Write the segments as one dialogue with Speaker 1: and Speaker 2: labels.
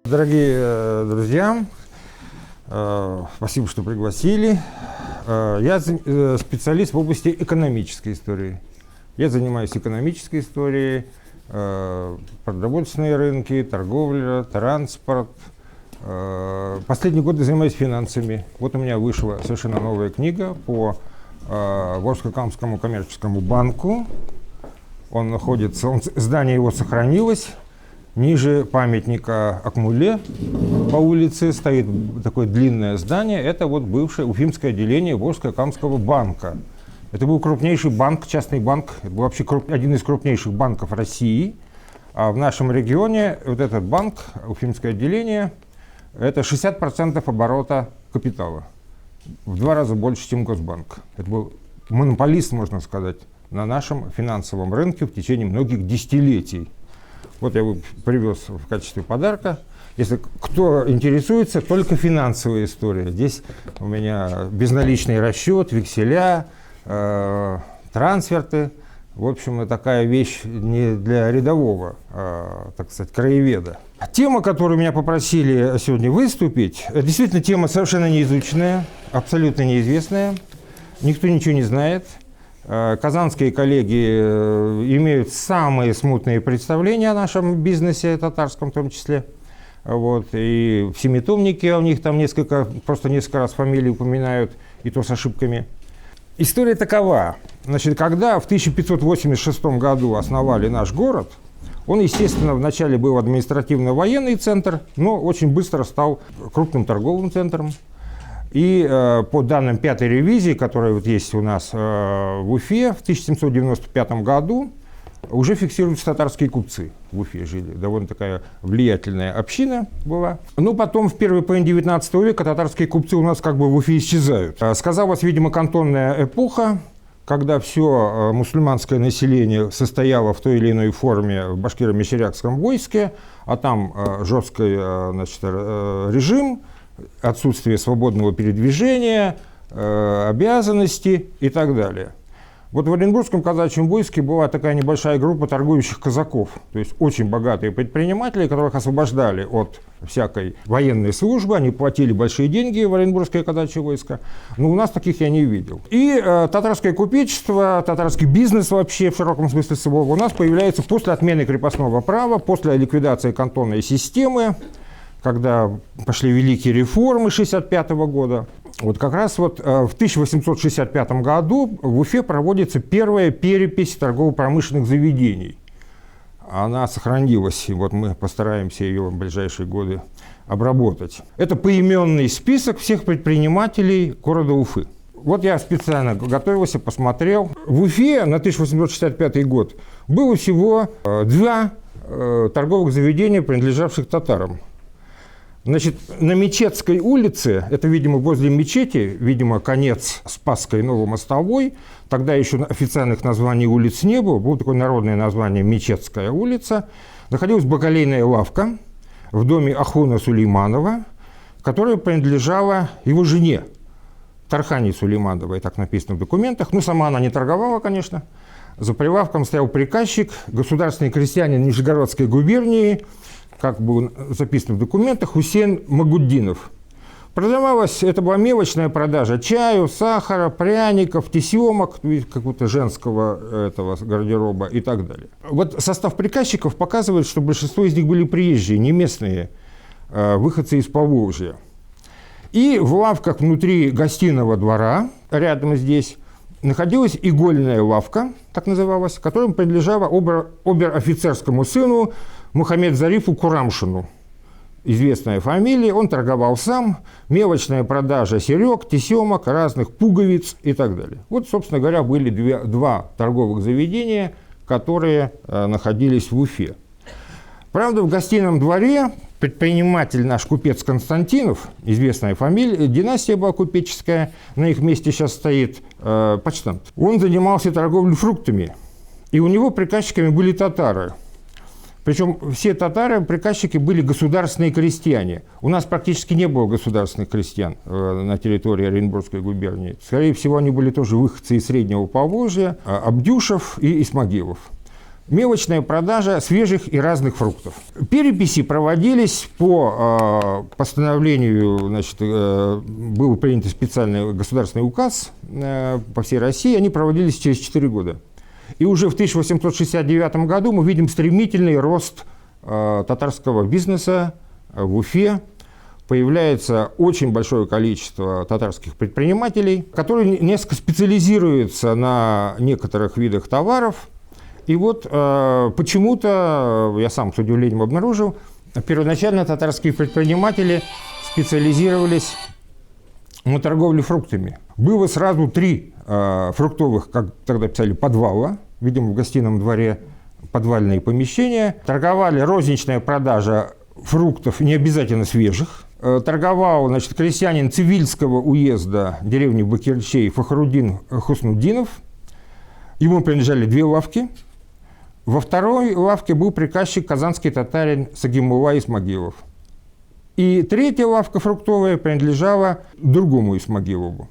Speaker 1: Дорогие друзья, спасибо, что пригласили. Я специалист в области экономической истории. Я занимаюсь экономической историей, продовольственные рынки, торговля, транспорт. Последние годы занимаюсь финансами. Вот у меня вышла совершенно новая книга по Волжско-Камскому коммерческому банку. Он находится, здание его сохранилось. Ниже памятника Акмуле по улице стоит такое длинное здание. Это вот бывшее уфимское отделение Волжско-Камского банка. Это был крупнейший банк, частный банк. Это был вообще один из крупнейших банков России. А в нашем регионе вот этот банк, уфимское отделение, это 60% оборота капитала. В 2 раза больше, чем Госбанк. Это был монополист, можно сказать, на нашем финансовом рынке в течение многих десятилетий. Вот я его привез в качестве подарка. Если кто интересуется, только финансовая история. Здесь у меня безналичный расчет, векселя, трансферты. В общем, такая вещь не для рядового, так сказать, краеведа. Тема, которую меня попросили сегодня выступить, это действительно тема совершенно неизученная, абсолютно неизвестная. Никто ничего не знает. Казанские коллеги имеют самые смутные представления о нашем бизнесе, татарском в том числе. Вот. И в семитомнике у них там просто несколько раз фамилии упоминают, и то с ошибками. История такова. Значит, когда в 1586 году основали наш город, он, естественно, вначале был административно-военный центр, но очень быстро стал крупным торговым центром. И по данным 5-й ревизии, которая вот есть у нас в Уфе, в 1795 году уже фиксируются татарские купцы. В Уфе жили. Довольно такая влиятельная община была. Но потом, в первой половине 19 века, татарские купцы у нас как бы в Уфе исчезают. Сказалась, видимо, кантонная эпоха, когда все мусульманское население состояло в той или иной форме в башкиро-мещерякском войске, а там жесткий, значит, режим, отсутствие свободного передвижения, обязанности и так далее. Вот в Оренбургском казачьем войске была такая небольшая группа торгующих казаков, то есть очень богатые предприниматели, которых освобождали от всякой военной службы, они платили большие деньги в Оренбургское казачье войско, но у нас таких я не видел. И татарское купечество, татарский бизнес вообще в широком смысле слова у нас появляется после отмены крепостного права, после ликвидации кантонной системы, когда пошли великие реформы 1965 года. Вот как раз вот в 1865 году в Уфе проводится первая перепись торгово-промышленных заведений. Она сохранилась, и вот мы постараемся ее в ближайшие годы обработать. Это поименный список всех предпринимателей города Уфы. Вот я специально готовился, посмотрел. В Уфе на 1865 год было всего 2 торговых заведения, принадлежавших татарам. Значит, на Мечетской улице, это, видимо, возле мечети, видимо, конец Спасской Новомостовой, тогда еще официальных названий улиц не было, было такое народное название Мечетская улица, находилась бакалейная лавка в доме Ахуна Сулейманова, которая принадлежала его жене, Тархане Сулеймановой, так написано в документах. Ну, сама она не торговала, конечно. За прилавком стоял приказчик, государственный крестьянин Нижегородской губернии, как было записано в документах, Хусейн Магуддинов. Продавалась, это была мелочная продажа чаю, сахара, пряников, тесемок, какого-то женского этого гардероба и так далее. Вот состав приказчиков показывает, что большинство из них были приезжие, не местные, выходцы из Поволжья. И в лавках внутри гостиного двора, рядом здесь, находилась игольная лавка, так называлась, которая принадлежала обер-офицерскому сыну Мухаммед Зарифу Курамшину. Известная фамилия, он торговал сам, мелочная продажа серег, тесемок, разных пуговиц и так далее. Вот, собственно говоря, были 2 торговых заведения, которые находились в Уфе. Правда, в гостином дворе предприниматель наш купец Константинов, известная фамилия, династия была купеческая, на их месте сейчас стоит почтамт. Он занимался торговлей фруктами, и у него приказчиками были татары. Причем все татары, приказчики, были государственные крестьяне. У нас практически не было государственных крестьян на территории Оренбургской губернии. Скорее всего, они были тоже выходцы из Среднего Поволжья, Абдюшев и Исмагилов. Мелочная продажа свежих и разных фруктов. Переписи проводились по постановлению, значит, был принят специальный государственный указ по всей России, они проводились через 4 года. И уже в 1869 году мы видим стремительный рост татарского бизнеса в Уфе. Появляется очень большое количество татарских предпринимателей, которые несколько специализируются на некоторых видах товаров. И вот почему-то, я сам с удивлением обнаружил, первоначально татарские предприниматели специализировались на торговле фруктами. Было сразу 3 фруктовых, как тогда писали, подвала, видимо, в гостином дворе подвальные помещения. Торговали розничная продажа фруктов, не обязательно свежих. Торговал, значит, крестьянин Цивильского уезда деревни Бакирчей Фахруддин Хуснуддинов. Ему принадлежали 2 лавки. Во второй лавке был приказчик казанский татарин Сагимулла Исмагилов. И 3-я лавка фруктовая принадлежала другому Исмагилову.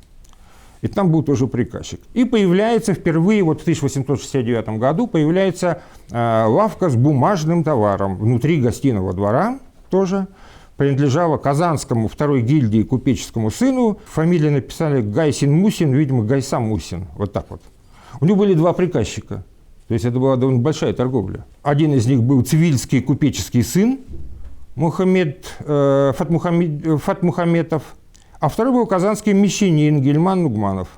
Speaker 1: И там был тоже приказчик. И появляется впервые, вот в 1869 году, появляется лавка с бумажным товаром внутри гостиного двора тоже. Принадлежала Казанскому 2-й гильдии купеческому сыну. Фамилии написали Гайсин-Мусин, видимо, Гайсам-Мусин. Вот так вот. У него были 2 приказчика. То есть это была довольно большая торговля. Один из них был цивильский купеческий сын Фатмухаметов, а второй был казанский мещанин Гельман Нугманов.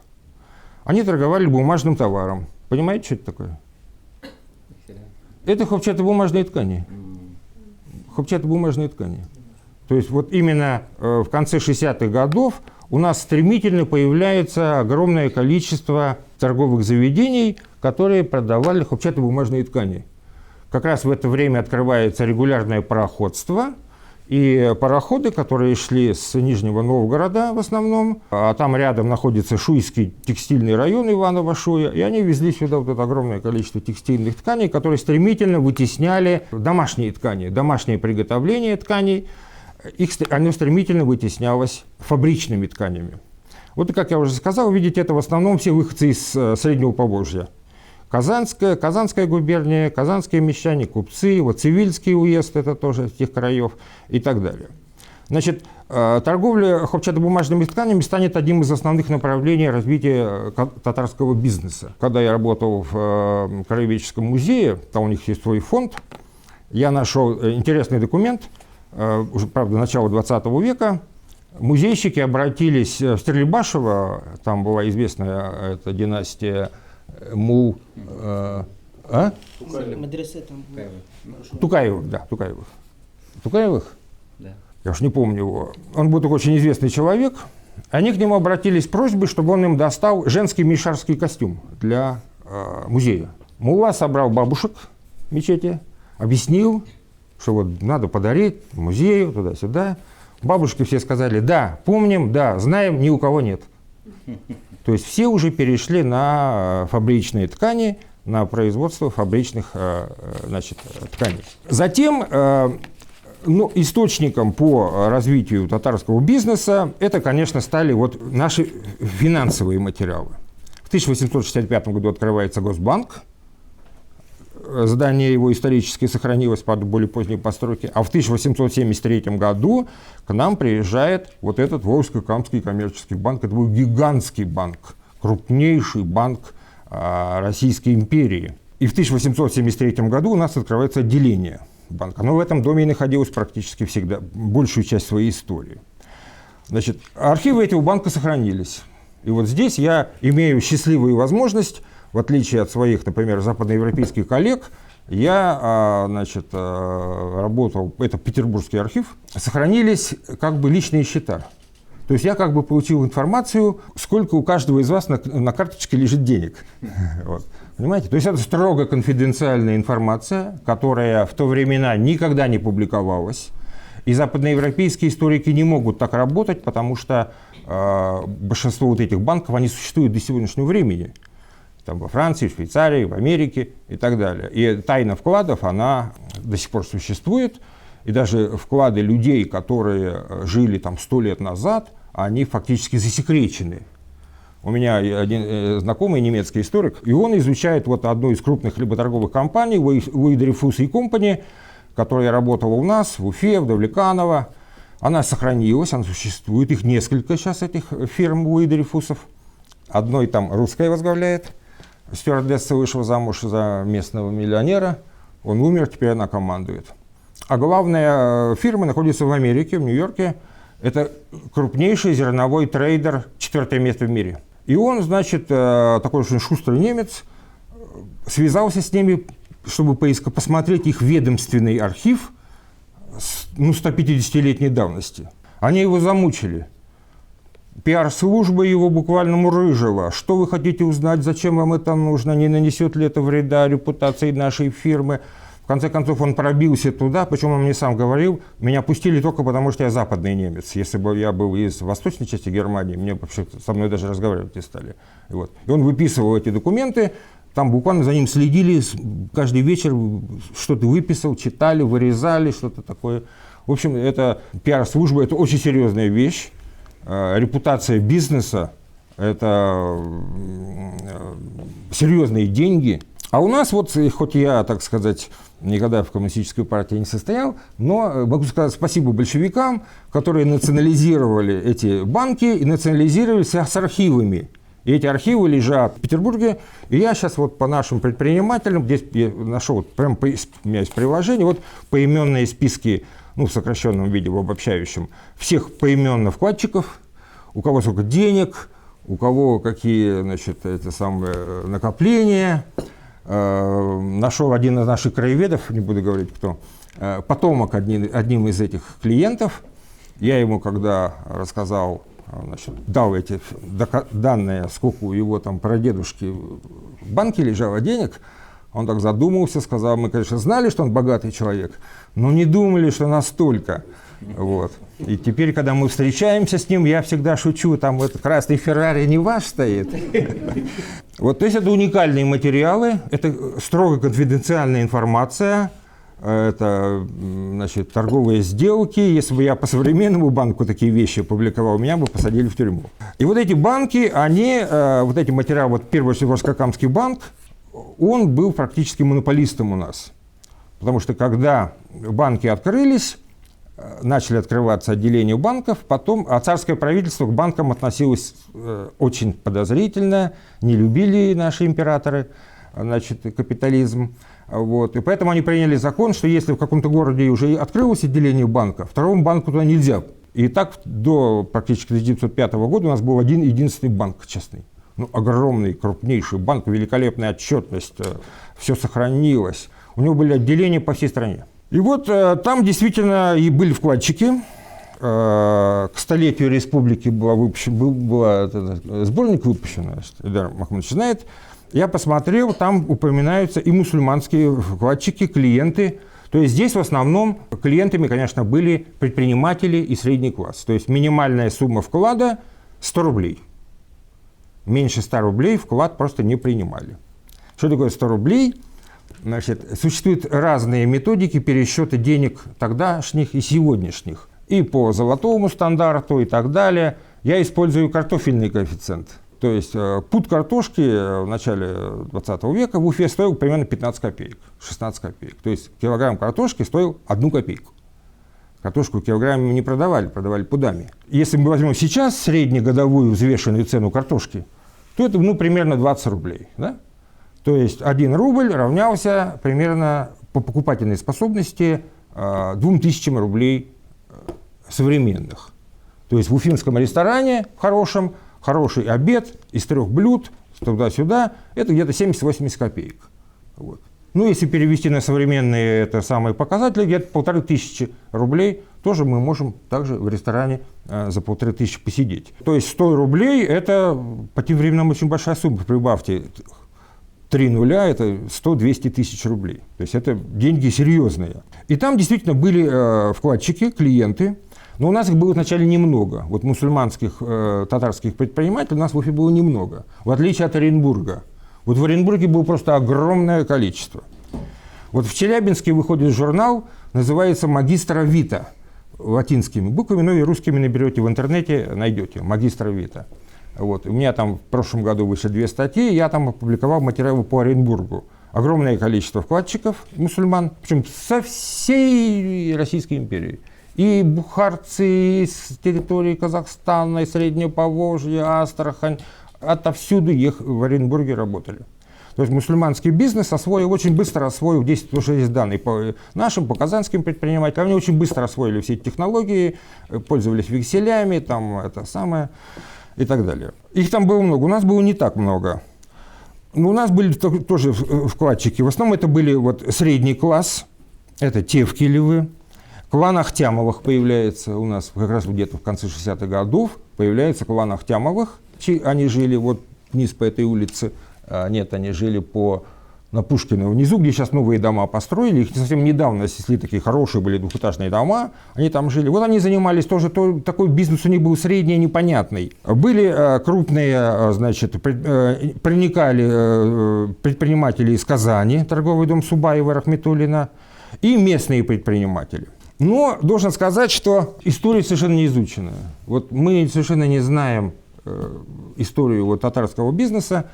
Speaker 1: Они торговали бумажным товаром. Понимаете, что это такое? Это хлопчатобумажные ткани. Хлопчатобумажные ткани. То есть вот именно в конце 60-х годов у нас стремительно появляется огромное количество торговых заведений, которые продавали хлопчатобумажные ткани. Как раз в это время открывается регулярное пароходство, и пароходы, которые шли с Нижнего Новгорода в основном, а там рядом находится Шуйский текстильный район Иваново-Шуя, и они везли сюда вот это огромное количество текстильных тканей, которые стремительно вытесняли домашние ткани, домашнее приготовление тканей. Оно стремительно вытеснялось фабричными тканями. Вот, как я уже сказал, видите, это в основном все выходцы из Среднего Поволжья. Казанская губерния, казанские мещане, купцы, вот Цивильский уезд, это тоже из тех краев и так далее. Значит, торговля хлопчатобумажными тканями станет одним из основных направлений развития татарского бизнеса. Когда я работал в Краеведческом музее, там у них есть свой фонд, я нашел интересный документ, уже, правда, начала 20 века. Музейщики обратились в Стерлибашево, там была известная эта династия Тукаевых, да, Тукаевых? Да. Я уж не помню его. Он был такой очень известный человек. Они к нему обратились с просьбой, чтобы он им достал женский мишарский костюм для музея. Мулла собрал бабушек в мечети, объяснил, что вот надо подарить музею, туда-сюда. Бабушки все сказали: да, помним, да, знаем, ни у кого нет. То есть все уже перешли на фабричные ткани, на производство фабричных, значит, тканей. Затем источником по развитию татарского бизнеса это, конечно, стали вот наши финансовые материалы. В 1865 году открывается Госбанк. Здание его исторически сохранилось под более поздней постройки. А в 1873 году к нам приезжает вот этот Волжско-Камский коммерческий банк. Это был гигантский банк, крупнейший банк Российской империи. И в 1873 году у нас открывается отделение банка. Оно в этом доме и находилось практически всегда, большую часть своей истории. Значит, архивы этого банка сохранились. И вот здесь я имею счастливую возможность, в отличие от своих, например, западноевропейских коллег, я, значит, работал, это Петербургский архив, сохранились как бы личные счета. То есть я как бы получил информацию, сколько у каждого из вас на карточке лежит денег. Вот. Понимаете? То есть это строго конфиденциальная информация, которая в то времена никогда не публиковалась. И западноевропейские историки не могут так работать, потому что большинство вот этих банков, они существуют до сегодняшнего времени. Там во Франции, в Швейцарии, в Америке и так далее. И тайна вкладов, она до сих пор существует. И даже вклады людей, которые жили там 100 лет назад, они фактически засекречены. У меня один знакомый немецкий историк, и он изучает вот одну из крупных хлеботорговых компаний, Уи-Дрейфус и Компани, которая работала у нас в Уфе, в Давлеканово. Она сохранилась, она существует, их несколько сейчас, этих фирм Уи-Дрейфусов. Одной там русская возглавляет, стюардесса вышла замуж за местного миллионера, он умер, теперь она командует. А главная фирма находится в Америке, в Нью-Йорке. Это крупнейший зерновой трейдер, 4-е место в мире. И он, значит, такой очень шустрый немец, связался с ними, чтобы посмотреть их ведомственный архив 150-летней давности. Они его замучили. Пиар-служба его буквально мурыжила. Что вы хотите узнать, зачем вам это нужно, не нанесет ли это вреда репутации нашей фирмы? В конце концов, он пробился туда, причем он мне сам говорил, меня пустили только потому, что я западный немец. Если бы я был из восточной части Германии, мне вообще со мной даже разговаривать не стали. И он выписывал эти документы, там буквально за ним следили, каждый вечер что-то выписал, читали, вырезали, что-то такое. В общем, это пиар-служба, это очень серьезная вещь. Репутация бизнеса – это серьезные деньги. А у нас вот, хоть я, так сказать, никогда в коммунистической партии не состоял, но могу сказать спасибо большевикам, которые национализировали эти банки и национализировали с архивами. И эти архивы лежат в Петербурге. И я сейчас вот по нашим предпринимателям, здесь я нашел, вот прям у меня есть приложение, вот поименные списки, в сокращенном виде, в обобщающем, всех поименно вкладчиков, у кого сколько денег, у кого какие, значит, эти самые накопления. Нашел один из наших краеведов, не буду говорить кто, потомок одним из этих клиентов. Я ему, когда рассказал, значит, дал эти данные, сколько у его там прадедушки в банке лежало денег, он так задумался, сказал, мы, конечно, знали, что он богатый человек, но не думали, что настолько. Вот. И теперь, когда мы встречаемся с ним, я всегда шучу, там этот красный Феррари не ваш стоит. Вот, то есть это уникальные материалы, это строго конфиденциальная информация, это, значит, торговые сделки. Если бы я по современному банку такие вещи опубликовал, меня бы посадили в тюрьму. И вот эти банки, они, вот эти материалы, вот первый Северокамский банк, он был практически монополистом у нас. Потому что когда банки открылись, начали открываться отделения банков, потом, а царское правительство к банкам относилось очень подозрительно, не любили наши императоры, значит, капитализм. Вот. И поэтому они приняли закон, что если в каком-то городе уже открылось отделение банка, второму банку туда нельзя. И так до практически 1905 года у нас был один единственный банк частный. Огромный, крупнейший банк, великолепная отчетность, все сохранилось. У него были отделения по всей стране. И вот там действительно и были вкладчики. К столетию республики был сборник выпущен, Эльдар Махмудович знает. Я посмотрел, там упоминаются и мусульманские вкладчики, клиенты. То есть здесь в основном клиентами, конечно, были предприниматели и средний класс. То есть минимальная сумма вклада 100 рублей. Меньше 100 рублей вклад просто не принимали. Что такое 100 рублей? Значит, существуют разные методики пересчета денег тогдашних и сегодняшних. И по золотому стандарту и так далее. Я использую картофельный коэффициент. То есть пуд картошки в начале 20 века в Уфе стоил примерно 15 копеек, 16 копеек. То есть килограмм картошки стоил 1 копейку. Картошку килограммами не продавали, продавали пудами. Если мы возьмем сейчас среднегодовую взвешенную цену картошки, то это примерно 20 рублей. Да? То есть 1 рубль равнялся примерно по покупательной способности 2000 рублей современных. То есть в уфимском ресторане хорошем, хороший обед из 3 блюд, туда-сюда, это где-то 70-80 копеек. Вот. Если перевести на современные это самые показатели, где-то 1500 рублей, тоже мы можем также в ресторане за 1500 посидеть. То есть 100 рублей – это по тем временам очень большая сумма. Прибавьте 3 нуля – это 100-200 тысяч рублей. То есть это деньги серьезные. И там действительно были вкладчики, клиенты. Но у нас их было вначале немного. Вот мусульманских, татарских предпринимателей у нас в Уфе было немного. В отличие от Оренбурга. Вот в Оренбурге было просто огромное количество. Вот в Челябинске выходит журнал, называется «Магистра Вита». Латинскими буквами, но и русскими наберете в интернете, найдете «Магистра Вита». Вот. У меня там в прошлом году вышли 2 статьи, я там опубликовал материалы по Оренбургу. Огромное количество вкладчиков, мусульман, причем со всей Российской империи. И бухарцы, и с территории Казахстана, и Среднего Поволжья, Астрахань, отовсюду их в Оренбурге работали. То есть мусульманский бизнес очень быстро освоил, здесь тоже есть данные по нашим, по казанским предпринимателям, они очень быстро освоили все эти технологии, пользовались векселями, там это самое и так далее. Их там было много, у нас было не так много. Но у нас были тоже вкладчики, в основном это были вот средний класс, это Тевкелевы, клан Ахтямовых появляется у нас как раз где-то в конце 60-х годов, появляется клан Ахтямовых, они жили вот вниз по этой улице. Нет, они жили на Пушкина внизу, где сейчас новые дома построили. Их совсем недавно снесли, такие хорошие были двухэтажные дома. Они там жили. Вот они занимались тоже, такой бизнес у них был средний, непонятный. Были крупные, значит, проникали предприниматели из Казани, торговый дом Субаева, Рахметуллина, и местные предприниматели. Но должен сказать, что история совершенно не изучена. Вот мы совершенно не знаем историю вот татарского бизнеса.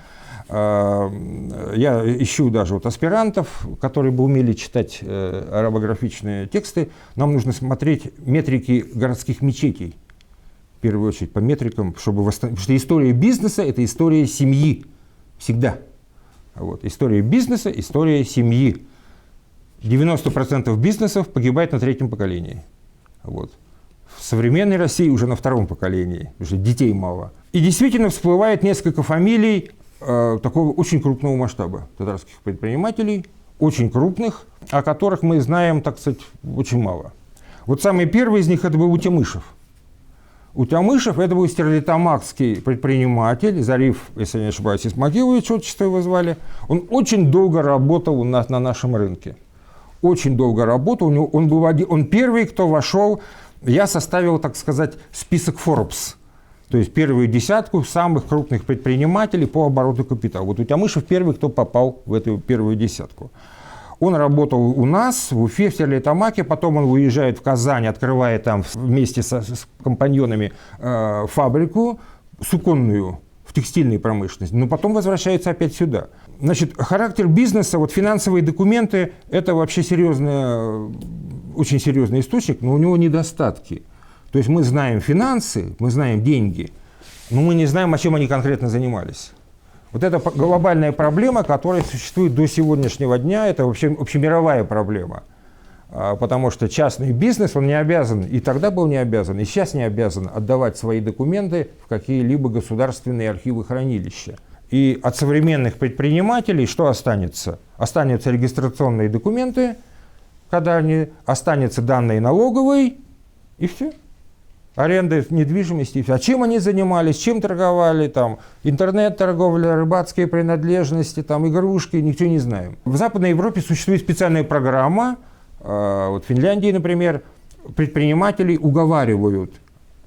Speaker 1: Я ищу даже вот аспирантов, которые бы умели читать арабографичные тексты. Нам нужно смотреть метрики городских мечетей, в первую очередь по метрикам, потому что история бизнеса – это история семьи всегда. Вот. История бизнеса – история семьи. 90% бизнесов погибает на 3-м поколении. Вот. В современной России уже на 2-м поколении, потому что детей мало. И действительно всплывает несколько фамилий такого очень крупного масштаба татарских предпринимателей, очень крупных, о которых мы знаем, так сказать, очень мало. Вот самый первый из них это был Утямышев. Утямышев это был стерлитамакский предприниматель, Зариф, если я не ошибаюсь, Исмагилович, отчество его звали. Он очень долго работал у нас на нашем рынке. Очень долго работал. Он первый, кто вошел. Я составил, так сказать, список Forbes. То есть первую десятку самых крупных предпринимателей по обороту капитала. Вот Утямышев первый, кто попал в эту первую десятку. Он работал у нас, в Уфе, в Стерлитамаке, потом он уезжает в Казань, открывает там вместе с компаньонами фабрику суконную в текстильной промышленности, но потом возвращается опять сюда. Значит, характер бизнеса, вот финансовые документы, это вообще очень серьезный источник, но у него недостатки. То есть мы знаем финансы, мы знаем деньги, но мы не знаем, о чем они конкретно занимались. Вот это глобальная проблема, которая существует до сегодняшнего дня, это вообще общемировая проблема. Потому что частный бизнес, он не обязан, и тогда был не обязан, и сейчас не обязан отдавать свои документы в какие-либо государственные архивы, хранилища. И от современных предпринимателей что останется? Останутся регистрационные документы, когда они останутся данные налоговой, и все. Аренда недвижимости. А чем они занимались, чем торговали, там, интернет-торговля, рыбацкие принадлежности, там, игрушки, ничего не знаем. В Западной Европе существует специальная программа, вот в Финляндии, например, предпринимателей уговаривают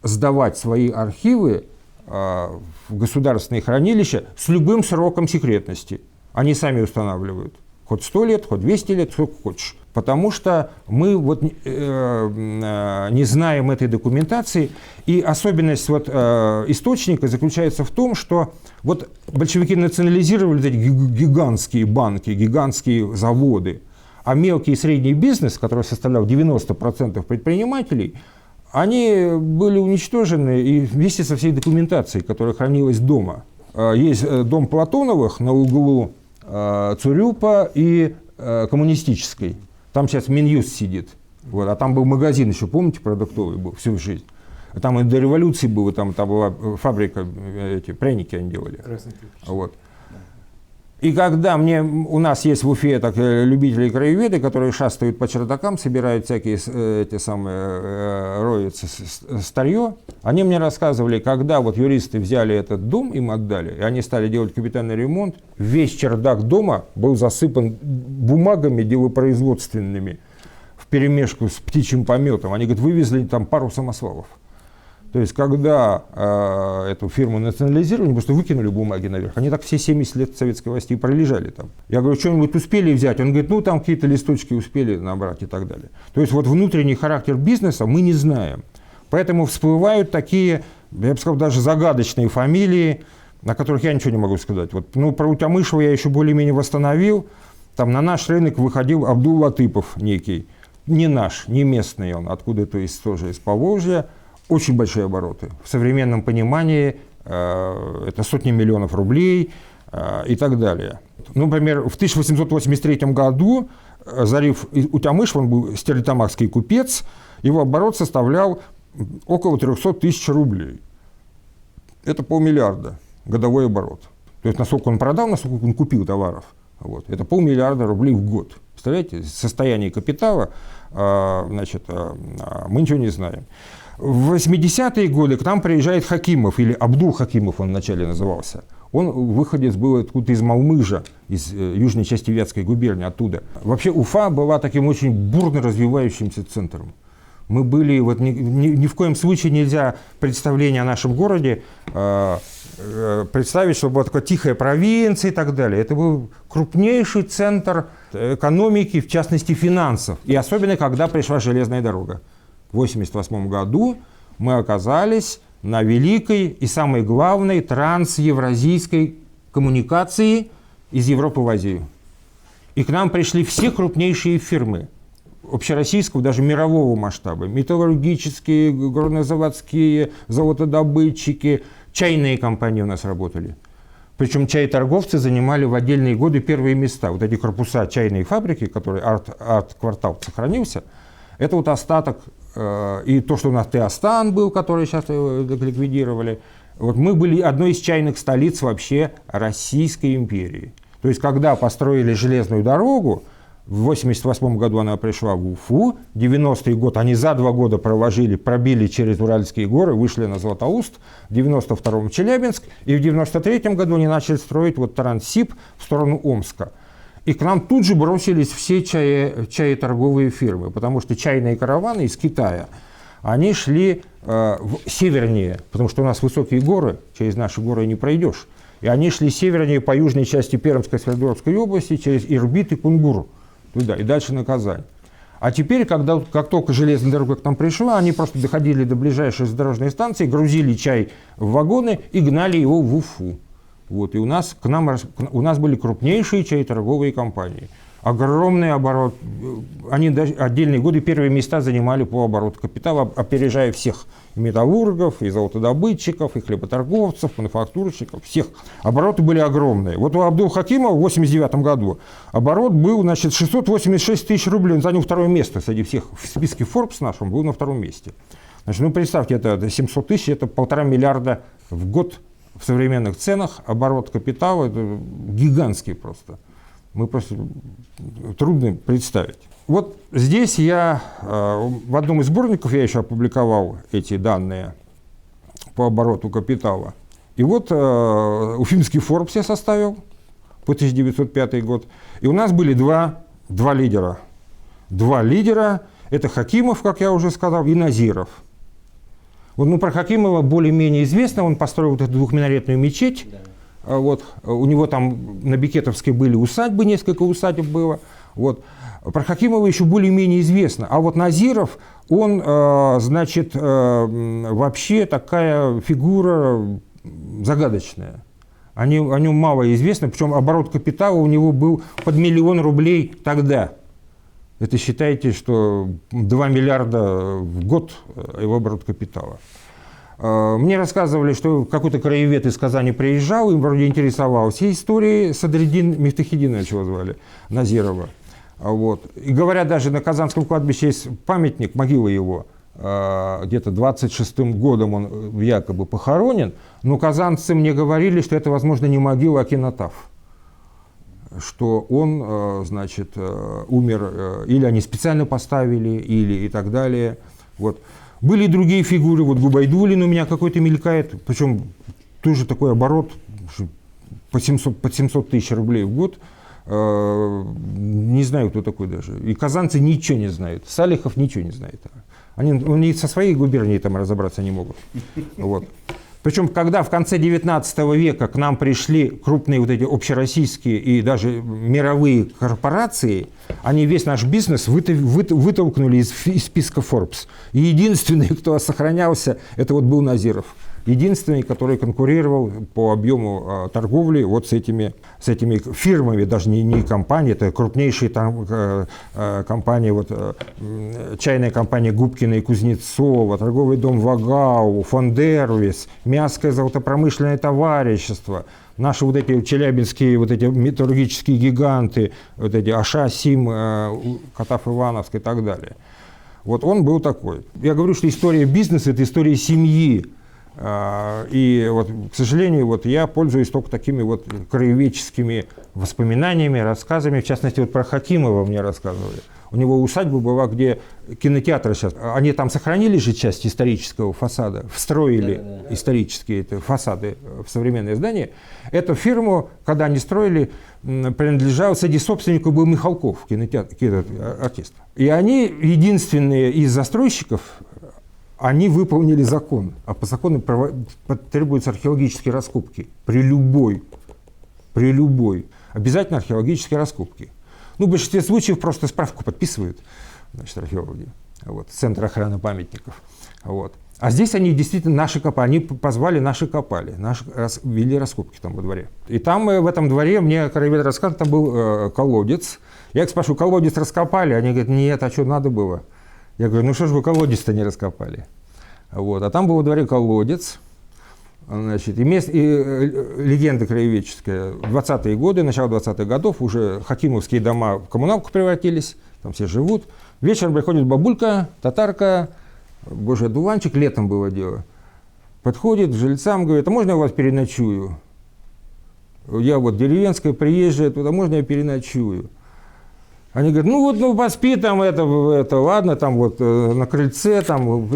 Speaker 1: сдавать свои архивы в государственные хранилища с любым сроком секретности. Они сами устанавливают. Хоть 100 лет, хоть 200 лет, сколько хочешь. Потому что мы вот, не знаем этой документации. И особенность вот, источника заключается в том, что вот большевики национализировали эти гигантские банки, гигантские заводы. А мелкий и средний бизнес, который составлял 90% предпринимателей, они были уничтожены и вместе со всей документацией, которая хранилась дома. Есть дом Платоновых на углу Цурюпа и Коммунистической. Там сейчас Минюст сидит. Вот. А там был магазин еще, помните, продуктовый был всю жизнь. Там и до революции было, там была фабрика, эти пряники они делали. Вот. И когда у нас есть в Уфе так, любители краеведы, которые шастают по чердакам, собирают всякие эти самые, роются старье, они мне рассказывали, когда вот юристы взяли этот дом, им отдали, и они стали делать капитальный ремонт, весь чердак дома был засыпан бумагами делопроизводственными вперемешку с птичьим пометом. Они, говорят, вывезли там пару самосвалов. То есть, когда эту фирму национализировали, они просто выкинули бумаги наверх. Они так все 70 лет советской власти и пролежали там. Я говорю, что-нибудь успели взять? Он говорит, ну там какие-то листочки успели набрать и так далее. То есть, вот внутренний характер бизнеса мы не знаем. Поэтому всплывают такие я бы сказал, даже загадочные фамилии, о которых я ничего не могу сказать. Вот, ну, про Утямышева я еще более-менее восстановил. Там на наш рынок выходил Абдул-Латыпов некий. Не наш, не местный он, откуда-то тоже из Поволжья. Очень большие обороты. В современном понимании это сотни миллионов рублей и так далее. Ну, например, в 1883 году Зариф Утямышев, он был стерлитамакский купец, его оборот составлял около 300 тысяч рублей. Это 500 миллиарда годовой оборот. То есть, насколько он продал, насколько он купил товаров. Вот. Это 500 миллиарда рублей в год. Представляете, состояние капитала, значит, мы ничего не знаем. В 80-е годы к нам приезжает Хакимов, или Абдул Хакимов он вначале назывался. Он выходец был откуда-то из Малмыжа, из южной части Вятской губернии, оттуда. Вообще Уфа была таким очень бурно развивающимся центром. Мы были, вот ни в коем случае нельзя представление о нашем городе представить, что была такая тихая провинция и так далее. Это был крупнейший центр экономики, в частности финансов. И особенно, когда пришла железная дорога. В 1988 году мы оказались на великой и самой главной трансевразийской коммуникации из Европы в Азию. И к нам пришли все крупнейшие фирмы общероссийского, даже мирового масштаба. Металлургические, горнозаводские, золотодобытчики, чайные компании у нас работали. Причем чай-торговцы занимали в отдельные годы первые места. Вот эти корпуса чайной фабрики, который арт-квартал сохранился, это вот остаток, и то, что у нас Теостан был, который сейчас ликвидировали. Вот мы были одной из чайных столиц вообще Российской империи. То есть, когда построили железную дорогу, в 1988 году она пришла в Уфу, в 90-й год они за 2 года пробили через Уральские горы, вышли на Златоуст, в 92-м Челябинск, и в 93-м году они начали строить вот Транссиб в сторону Омска. И к нам тут же бросились все чаеторговые фирмы, потому что чайные караваны из Китая, они шли севернее, потому что у нас высокие горы, через наши горы не пройдешь. И они шли севернее по южной части Пермской, Свердловской области, через Ирбит и Кунгур, туда, и дальше на Казань. А теперь, как только железная дорога к нам пришла, они просто доходили до ближайшей дорожной станции, грузили чай в вагоны и гнали его в Уфу. Вот, и у нас были крупнейшие чай-торговые компании. Огромный оборот. Они отдельные годы первые места занимали по обороту капитала, опережая всех. И металлургов, и золотодобытчиков, и хлеботорговцев, мануфактурщиков, всех. Обороты были огромные. Вот у Абдул-Хакимова в 1989 году оборот был, значит, 686 тысяч рублей. Он занял 2-е место среди всех. В списке Forbes нашем был на 2-м месте. Значит, ну, представьте, это 700 тысяч, это 1,5 миллиарда в год в современных ценах. Оборот капитала, это гигантский просто. Мы просто трудно представить. Вот здесь я в одном из сборников я еще опубликовал эти данные по обороту капитала. И вот уфимский Forbes я составил по 1905 год. И у нас были два лидера. 2 лидера – это Хакимов, как я уже сказал, и Назиров. Вот, ну, про Хакимова более-менее известно. Он построил вот эту двухминаретную мечеть. Да. Вот, у него там на Бекетовской были усадьбы, несколько усадеб было. Вот. Про Хакимова еще более-менее известно. А вот Назиров, он, значит, вообще такая фигура загадочная. О нем мало известно, причем оборот капитала у него был под 1 000 000 рублей тогда. Это считайте, что 2 миллиарда в год его оборот капитала. Мне рассказывали, что какой-то краевед из Казани приезжал, им вроде интересовался историей. Садриддин Мифтахидинович его звали, Назирова. Вот. И говорят, даже на Казанском кладбище есть памятник, могила его. Где-то 26-м годом он якобы похоронен. Но казанцы мне говорили, что это, возможно, не могила, а кинотаф. Что он, значит, умер, или они специально поставили, или и так далее. Вот. Были и другие фигуры, вот Губайдуллин у меня какой-то мелькает, причем тоже такой оборот, под 700 тысяч рублей в год. Не знаю, кто такой даже. И казанцы ничего не знают. Салихов ничего не знает. Они со своей губернией там разобраться не могут. Вот. Причем, когда в конце 19 века к нам пришли крупные вот эти общероссийские и даже мировые корпорации, они весь наш бизнес вытолкнули из списка Forbes. И единственный, кто сохранялся, это вот был Назиров. единственный, который конкурировал по объему торговли вот с этими фирмами, даже не компании, это крупнейшие компании, вот, чайная компания Губкина и Кузнецова, торговый дом Вагау, Фондервис, Мясское золотопромышленное товарищество, наши вот эти челябинские вот эти металлургические гиганты, вот эти Аша, Сим, Катав-Ивановск и так далее. Вот он был такой. Я говорю, что история бизнеса – это история семьи. И вот, к сожалению, вот я пользуюсь только такими вот краеведческими воспоминаниями, рассказами. В частности, вот про Хакимова мне рассказывали. У него усадьба была, где кинотеатры сейчас. Они там сохранили же часть исторического фасада, встроили исторические фасады в современное здание. Эту фирму, когда они строили, принадлежал, среди собственников был Михалков, кинооркестр. И они, единственные из застройщиков, они выполнили закон. А по закону требуются археологические раскопки. При любой. Обязательно археологические раскопки. Ну, в большинстве случаев просто справку подписывают, значит, археологи. Вот, Центр охраны памятников. Вот. А здесь они действительно наши копали. Они позвали, наши копали. Вели раскопки там во дворе. И там, в этом дворе, мне краевед рассказывал, там был колодец. Я их спрашиваю, колодец раскопали? Они говорят, нет, а что надо было? Я говорю, ну что ж вы колодец-то не раскопали? Вот. А там был во дворе колодец. Значит, и легенда краеведческая. В 20-е годы, начало 20-х годов, уже хакимовские дома в коммуналку превратились, там все живут. Вечером приходит бабулька, татарка, божий одуванчик, летом было дело. Подходит к жильцам, говорит, а можно я у вас переночую? Я вот деревенская, приезжая, туда можно я переночую? Они говорят, ну вот, ну поспи там, это ладно, там вот на крыльце, там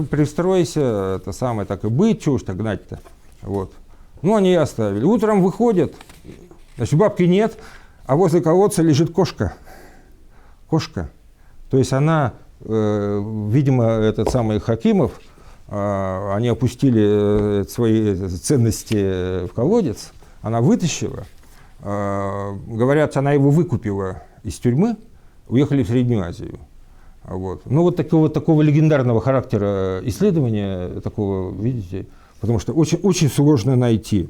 Speaker 1: пристройся, это самое, так и быть, чего уж так гнать-то. Вот. Ну, они и оставили. Утром выходят, значит, бабки нет, а возле колодца лежит кошка. Кошка. То есть она, видимо, этот самый Хакимов, они опустили свои ценности в колодец, она вытащила, говорят, она его выкупила из тюрьмы, уехали в Среднюю Азию. Вот. Ну, вот такого легендарного характера исследования, такого, видите, потому что очень, очень сложно найти.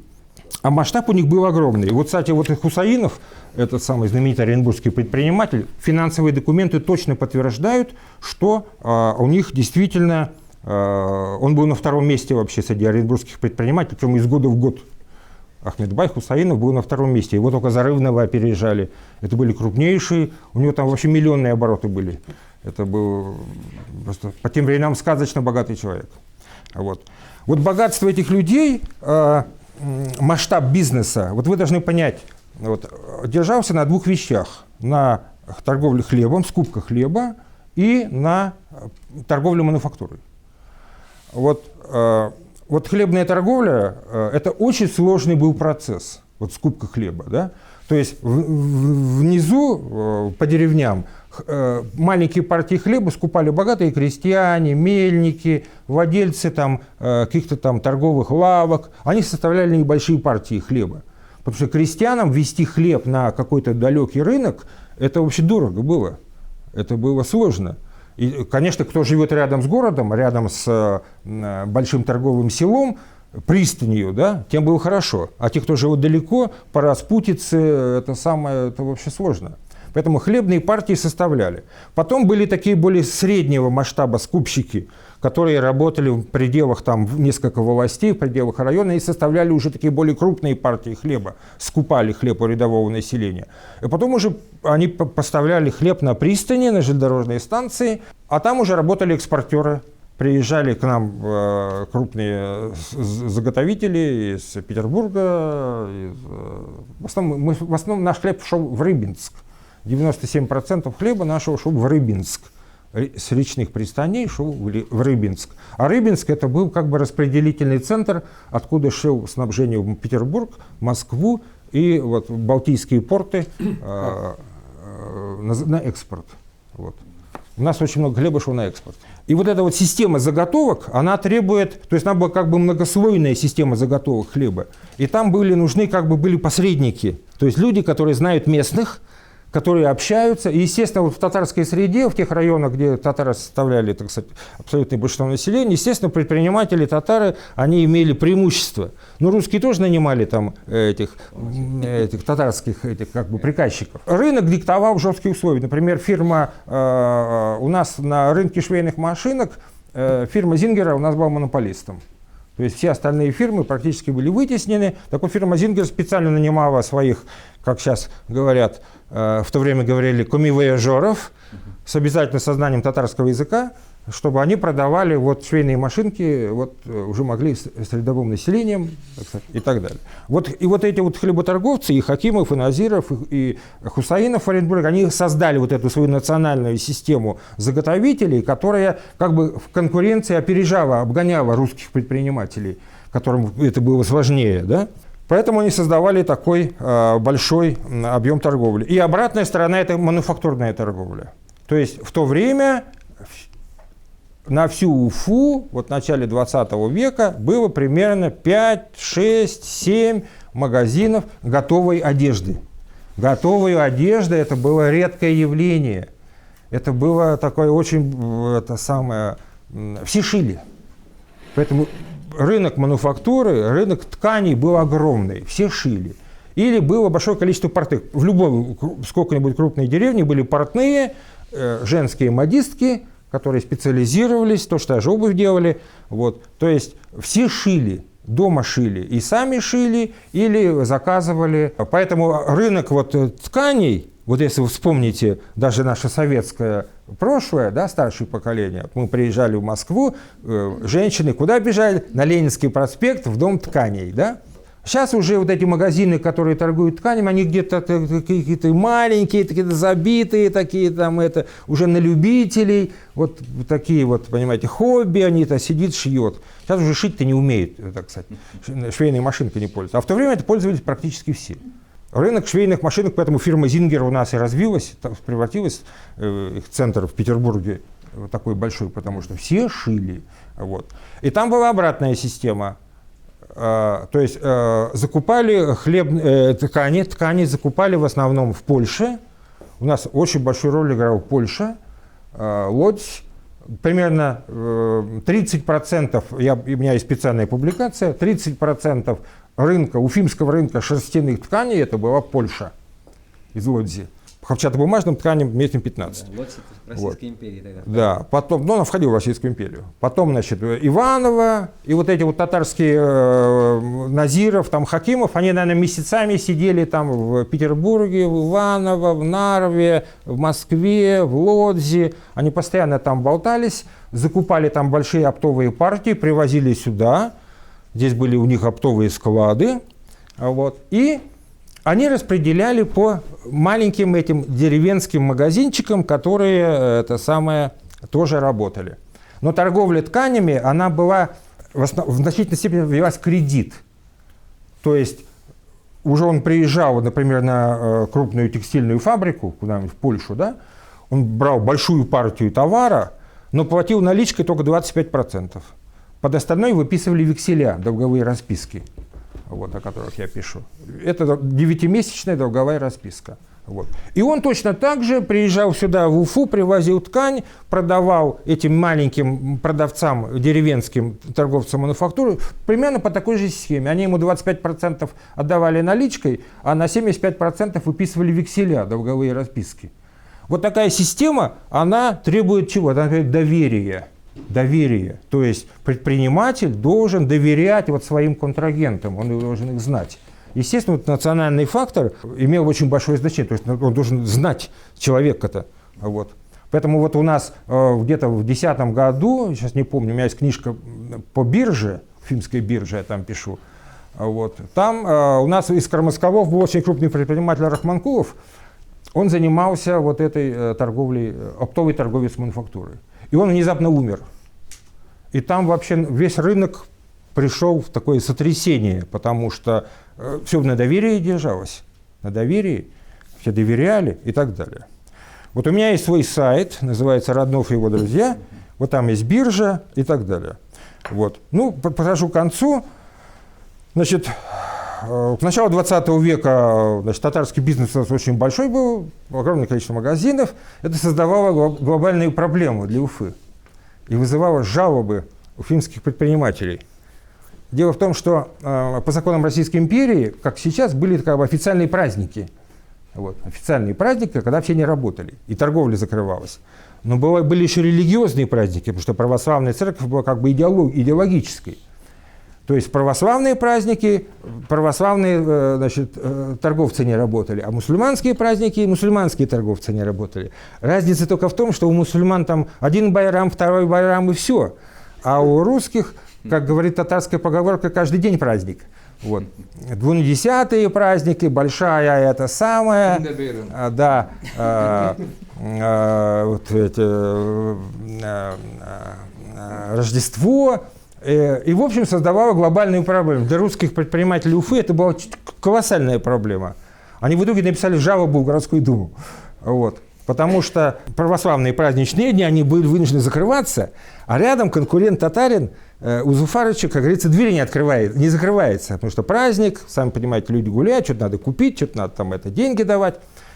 Speaker 1: А масштаб у них был огромный. Вот, кстати, вот и Хусаинов, этот самый знаменитый оренбургский предприниматель, финансовые документы точно подтверждают, что у них действительно, он был на втором месте вообще среди оренбургских предпринимателей, причем из года в год. Ахмедбай Хусаинов был на втором месте, его только Зарывного опережали. Это были крупнейшие, у него там вообще миллионные обороты были. Это был просто по тем временам сказочно богатый человек. Вот богатство этих людей, масштаб бизнеса, вот вы должны понять, вот, держался на двух вещах. На торговле хлебом, скупка хлеба и на торговле мануфактурой. Вот хлебная торговля – это очень сложный был процесс, вот скупка хлеба. Да? То есть внизу, по деревням, маленькие партии хлеба скупали богатые крестьяне, мельники, владельцы там, каких-то там торговых лавок. Они составляли небольшие партии хлеба. Потому что крестьянам везти хлеб на какой-то далекий рынок – это вообще дорого было. Это было сложно. И, конечно, кто живет рядом с городом, рядом с большим торговым селом, пристанью, да, тем было хорошо. А те, кто живет далеко, по распутице, это вообще сложно. Поэтому хлебные партии составляли. Потом были такие более среднего масштаба скупщики, которые работали в пределах там несколько властей, в пределах района и составляли уже такие более крупные партии хлеба, скупали хлеб у рядового населения. И потом уже они поставляли хлеб на пристани, на железнодорожные станции, а там уже работали экспортеры. Приезжали к нам крупные заготовители из Петербурга. В основном наш хлеб шел в Рыбинск. 97% хлеба нашего шел в Рыбинск. С речных пристаней шел в Рыбинск. А Рыбинск это был как бы распределительный центр, откуда шел снабжение в Петербург, Москву и вот балтийские порты на экспорт. Вот. У нас очень много хлеба шло на экспорт. И вот эта вот система заготовок, она требует, то есть она была как бы многослойная система заготовок хлеба. И там были нужны, как бы были посредники. То есть люди, которые знают местных, которые общаются. И, естественно, вот в татарской среде, в тех районах, где татары составляли, так сказать, абсолютное большинство населения, естественно, предприниматели татары, они имели преимущество. Но русские тоже нанимали там этих татарских как бы приказчиков. Рынок диктовал жесткие условия. Например, фирма у нас на рынке швейных машинок, фирма Зингера у нас была монополистом. То есть все остальные фирмы практически были вытеснены. Так вот, фирма Зингер специально нанимала своих, как сейчас говорят, в то время говорили, коми-вояжеров с обязательным сознанием татарского языка, чтобы они продавали вот швейные машинки, вот уже могли с рядовым населением, так сказать, и так далее. И вот эти вот хлеботорговцы, и Хакимов, и Назиров, и Хусаинов в Оренбурге, они создали вот эту свою национальную систему заготовителей, которая как бы в конкуренции опережала, обгоняла русских предпринимателей, которым это было сложнее, да? Поэтому они создавали такой большой объем торговли. И обратная сторона – это мануфактурная торговля. То есть в то время на всю Уфу, вот в начале 20 века, было примерно 5, 6, 7 магазинов готовой одежды. Готовая одежда – это было редкое явление. Это было такое очень, все шили. Поэтому рынок мануфактуры, рынок тканей был огромный, все шили. Или было большое количество портных. В любой сколько-нибудь крупной деревне были портные, женские модистки, которые специализировались, то, что даже обувь делали. Вот. То есть все шили, дома шили, и сами шили, или заказывали. Поэтому рынок вот тканей, вот если вы вспомните даже наше советское прошлое, да, старшее поколение, мы приезжали в Москву, женщины куда бежали? На Ленинский проспект, в дом тканей, да? Сейчас уже вот эти магазины, которые торгуют тканями, они где-то какие-то маленькие, какие-то забитые, такие там это, уже на любителей, вот такие вот, понимаете, хобби, они-то сидит, шьет. Сейчас уже шить-то не умеют, так сказать, швейной машинкой не пользуются. А в то время это пользовались практически все. Рынок швейных машинок, поэтому фирма Зингер у нас и развилась, превратилась, их центр в Петербурге такой большой, потому что все шили. Вот. И там была обратная система. То есть закупали ткани закупали в основном в Польше. У нас очень большую роль играла Польша, Лодзь. Примерно 30%, у меня есть специальная публикация, 30% рынка, уфимского рынка шерстяных тканей это была Польша из Лодзи. По хлопчатобумажным тканям местным 15.
Speaker 2: Да, Лодзь это Российская империя тогда.
Speaker 1: Да, потом, она входила в Российскую империю. Потом, значит, Иваново и вот эти вот татарские Назиров, там Хакимов, они, наверное, месяцами сидели там в Петербурге, в Иваново, в Нарве, в Москве, в Лодзи. Они постоянно там болтались, закупали там большие оптовые партии, привозили сюда. Здесь были у них оптовые склады. Вот, и они распределяли по маленьким этим деревенским магазинчикам, которые тоже работали. Но торговля тканями, она была в значительной степени велась кредит. То есть уже он приезжал, например, на крупную текстильную фабрику, куда-нибудь в Польшу, да, он брал большую партию товара, но платил наличкой только 25%. Под остальное выписывали векселя, долговые расписки. Вот, о которых я пишу. Это 9-месячная долговая расписка. Вот. И он точно так же приезжал сюда, в Уфу, привозил ткань, продавал этим маленьким продавцам, деревенским торговцам мануфактуры, примерно по такой же схеме. Они ему 25% отдавали наличкой, а на 75% выписывали векселя, долговые расписки. Вот такая система, она требует чего? Она требует доверия. Доверие. То есть предприниматель должен доверять вот своим контрагентам, он должен их знать. Естественно, вот национальный фактор имел очень большое значение, то есть он должен знать человека-то. Вот. Поэтому вот у нас где-то в 2010 году, сейчас не помню, у меня есть книжка по бирже, Уфимской бирже, я там пишу. Вот. Там у нас из Кармаскалов был очень крупный предприниматель Рахманкулов, он занимался вот этой торговлей, оптовой торговец мануфактурой. И он внезапно умер. И там вообще весь рынок пришел в такое сотрясение, потому что все на доверии держалось. На доверии, все доверяли и так далее. Вот у меня есть свой сайт, называется «Роднов и его друзья». Вот там есть биржа и так далее. Вот. Ну, подхожу к концу. Значит, к началу 20 века, значит, татарский бизнес у нас очень большой был, огромное количество магазинов. Это создавало глобальные проблемы для Уфы и вызывало жалобы уфимских предпринимателей. Дело в том, что по законам Российской империи, как сейчас, были как бы официальные праздники. Вот, официальные праздники, когда все не работали, и торговля закрывалась. Но были еще религиозные праздники, потому что православная церковь была как бы идеологической. То есть православные праздники, православные, значит, торговцы не работали, а мусульманские праздники, мусульманские торговцы не работали. Разница только в том, что у мусульман там один байрам, второй байрам и все. А у русских, как говорит татарская поговорка, каждый день праздник. Вот. Двунадесятые праздники, большая это самое, да, вот эти, Рождество. И, в общем, создавало глобальную проблему. Для русских предпринимателей Уфы это была колоссальная проблема. Они в итоге написали жалобу в городскую думу. Вот. Потому что православные праздничные дни, они были вынуждены закрываться, а рядом конкурент татарин у Зуфарыча, как говорится, двери не закрывается. Потому что праздник, сами понимаете, люди гуляют, что-то надо купить, что-то надо там деньги давать.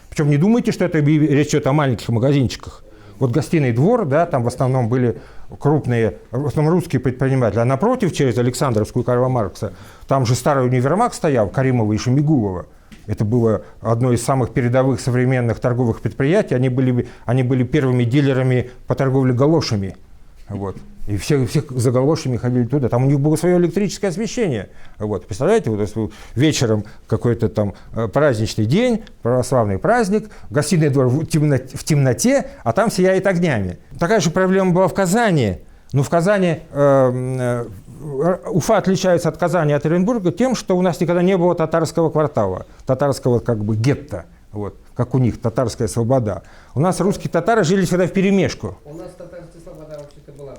Speaker 1: Причем не думайте, что это речь идет о маленьких магазинчиках. Вот гостиный двор, да, там в основном были крупные, в основном русские предприниматели. А напротив, через Александровскую Карла Маркса, там же старый универмаг стоял, Каримова и Шамигулова. Это было одно из самых передовых современных торговых предприятий. Они были первыми дилерами по торговле галошами. Вот. И все за галошами ходили туда. Там у них было свое электрическое освещение. Вот. Представляете, вот вечером какой-то там праздничный день, православный праздник, гостиный двор в темноте, а там сияет огнями. Такая же проблема была в Казани. Но в Казани Уфа отличается от Казани, от Оренбурга тем, что у нас никогда не было татарского квартала, татарского как бы гетто, вот, как у них татарская слобода. У нас русские татары жили всегда вперемешку.
Speaker 3: У нас татарская слобода вообще-то была.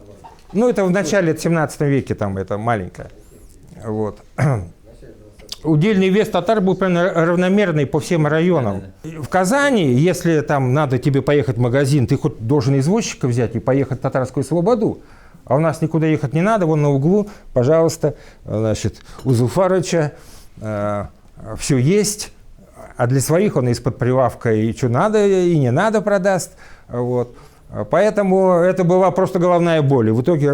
Speaker 1: Ну, это в начале 17 веке, там, это маленькое. Вот. Удельный вес татар был прям равномерный по всем районам. В Казани, если там надо тебе поехать в магазин, ты хоть должен извозчика взять и поехать в татарскую слободу. А у нас никуда ехать не надо, вон на углу, пожалуйста, значит, у Зуфарыча все есть, а для своих он из-под прилавка и что надо, и не надо продаст. Вот. Поэтому это была просто головная боль. И в итоге,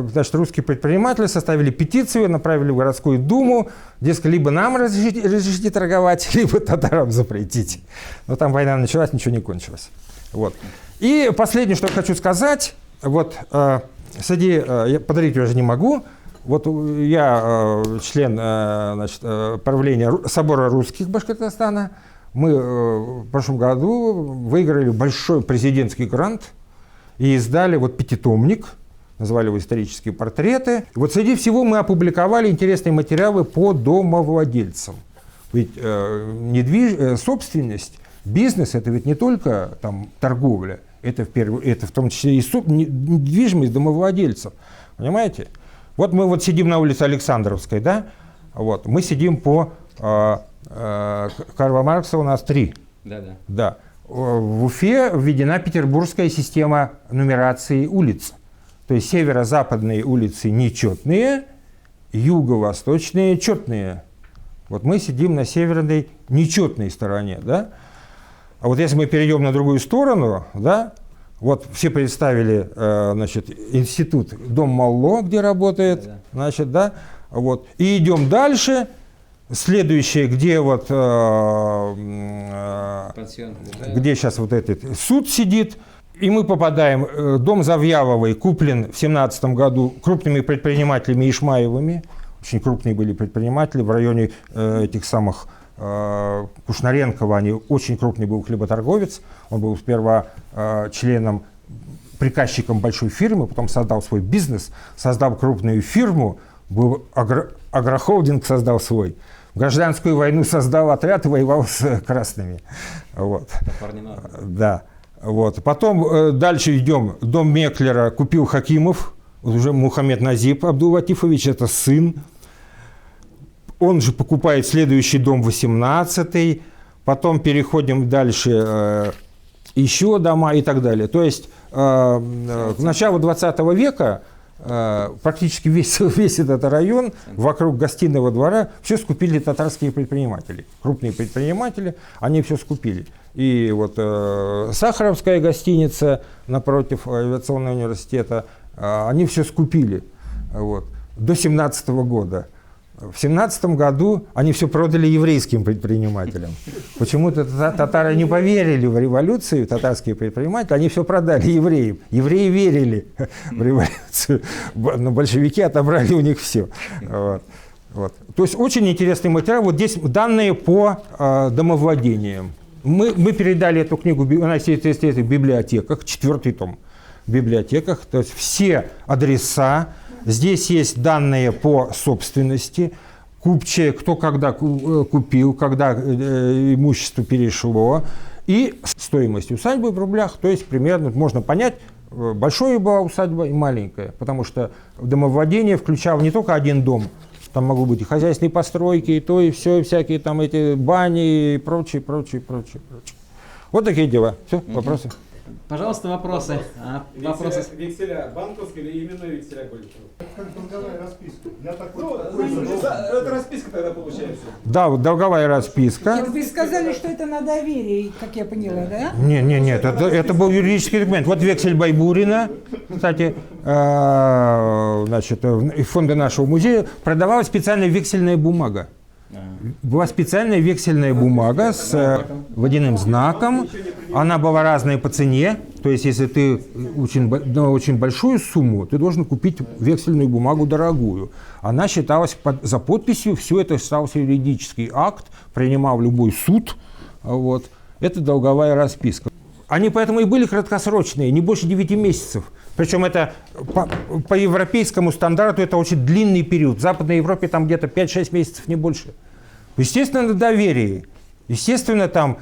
Speaker 1: значит, русские предприниматели составили петицию, направили в городскую думу, дескать, либо нам разрешите торговать, либо татарам запретить. Но там война началась, ничего не кончилось. Вот. И последнее, что я хочу сказать, вот... я подарить уже не могу. Вот я член, значит, правления Собора русских Башкортостана. Мы в прошлом году выиграли большой президентский грант и издали вот пятитомник, назвали его «Исторические портреты». И вот среди всего мы опубликовали интересные материалы по домовладельцам. Ведь собственность, бизнес – это ведь не только там, торговля. Это в том числе и недвижимость домовладельцев. Понимаете? Вот мы вот сидим на улице Александровской, да? Вот. Мы сидим по Карла Маркса, у нас 3. Да. В Уфе введена петербургская система нумерации улиц. То есть северо-западные улицы нечетные, юго-восточные четные. Вот мы сидим на северной нечетной стороне, да? А вот если мы перейдем на другую сторону, да, вот все представили, значит, институт Дом Малло, где работает, значит, да, вот, и идем дальше, следующее, где вот, где сейчас вот этот суд сидит, и мы попадаем, дом Завьяловой куплен в 17 году крупными предпринимателями Ишмаевыми, очень крупные были предприниматели в районе этих самых Кушнаренкова, они очень крупный был хлеботорговец, он был сперва приказчиком большой фирмы, потом создал свой бизнес, создал крупную фирму, был агрохолдинг создал свой, в гражданскую войну создал отряд и воевал с красными. Вот. Да. Вот. Потом дальше идем, дом Меклера купил Хакимов, уже Мухаммед Назиб Абдул-Латифович, это сын. Он же покупает следующий дом 18-й, потом переходим дальше, еще дома и так далее. То есть к началу 20 века практически весь этот район вокруг гостиного двора все скупили татарские предприниматели. Крупные предприниматели, они все скупили. И вот Сахаровская гостиница напротив авиационного университета, они все скупили вот, до 17 года. В 17 году они все продали еврейским предпринимателям. Почему-то татары не поверили в революцию, татарские предприниматели, они все продали евреям. Евреи верили в революцию, но большевики отобрали у них все. Вот. Вот. То есть очень интересный материал. Вот здесь данные по домовладениям. Мы передали эту книгу, она сидит в библиотеках, 4-й том в библиотеках, то есть все адреса. Здесь есть данные по собственности, купчие, кто когда купил, когда имущество перешло, и стоимость усадьбы в рублях, то есть примерно можно понять, большая была усадьба и маленькая, потому что домовладение включало не только один дом, там могут быть и хозяйственные постройки, и то, и все, и всякие там эти бани и прочее. Вот такие дела. Все, вопросы?
Speaker 2: Пожалуйста, вопросы. Вопросы.
Speaker 4: Векселя банковские или именно векселя были?
Speaker 5: Как долговая расписка.
Speaker 4: Это расписка тогда получается.
Speaker 1: Да, вот долговая расписка.
Speaker 6: Нет, вы сказали, что это на доверие, как я поняла, да?
Speaker 1: Нет, это был юридический документ. Вот вексель Байбурина, кстати, значит, из фонда нашего музея продавалась специальная вексельная бумага. Была специальная вексельная бумага с водяным знаком. Она была разная по цене. То есть, если ты на очень большую сумму, ты должен купить вексельную бумагу дорогую. Она считалась за подписью, все это считался юридический акт, принимал любой суд. Вот. Это долговая расписка. Они поэтому и были краткосрочные, не больше 9 месяцев. Причем это по европейскому стандарту это очень длинный период. В Западной Европе там где-то 5-6 месяцев, не больше. Естественно, на доверии. Естественно, там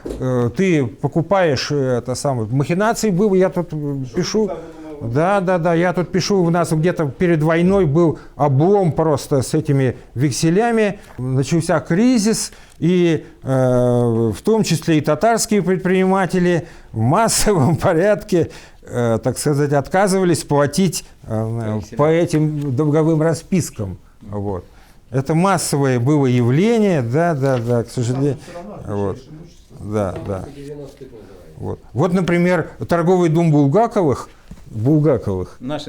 Speaker 1: ты покупаешь это самое. Махинаций был, я тут пишу. Да, я тут пишу, у нас где-то перед войной был облом просто с этими векселями. Начался кризис, и в том числе и татарские предприниматели в массовом порядке, так сказать, отказывались платить по этим долговым распискам. Вот. Это массовое было явление, да, к сожалению. Вот. Да. Вот, например, торговый дом Булгаковых.
Speaker 2: Наш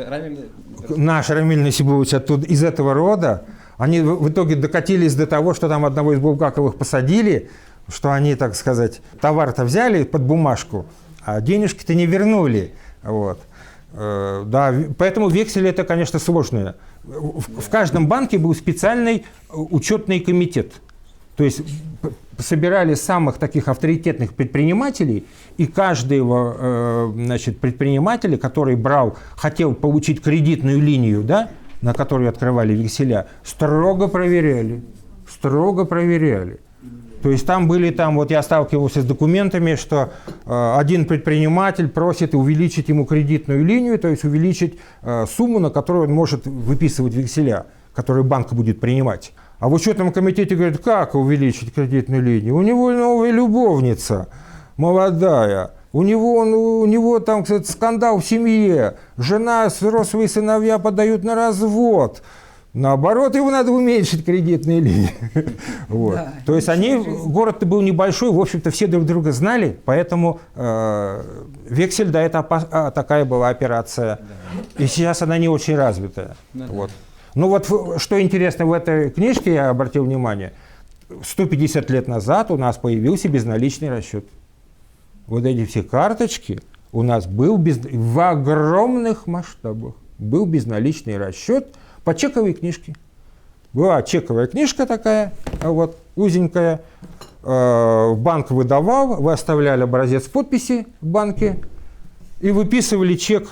Speaker 1: Рамиль Насибович оттуда, из этого рода, они в итоге докатились до того, что там одного из Булгаковых посадили, что они, так сказать, товар-то взяли под бумажку, а денежки-то не вернули. Вот. Да, поэтому вексель это, конечно, сложное. В каждом банке был специальный учетный комитет. То есть собирали самых таких авторитетных предпринимателей, и каждого предпринимателя, который хотел получить кредитную линию, да, на которую открывали векселя, строго проверяли. То есть там вот я сталкивался с документами, что один предприниматель просит увеличить ему кредитную линию, то есть увеличить сумму, на которую он может выписывать векселя, которые банк будет принимать. А в учетном комитете говорят, как увеличить кредитную линию? У него новая любовница, молодая. У него там, кстати, скандал в семье. Жена, взрослые сыновья подают на развод. Наоборот, его надо уменьшить кредитные линии. Вот. Да, то есть город-то был небольшой, в общем-то, все друг друга знали, поэтому вексель, да, это такая была операция. И сейчас она не очень развитая. Вот. Ну вот, что интересно в этой книжке, я обратил внимание, 150 лет назад у нас появился безналичный расчет. Вот эти все карточки у нас был в огромных масштабах. Был безналичный расчет по чековой книжке. Была чековая книжка такая, вот, узенькая. Банк выдавал, вы оставляли образец подписи в банке и выписывали чек,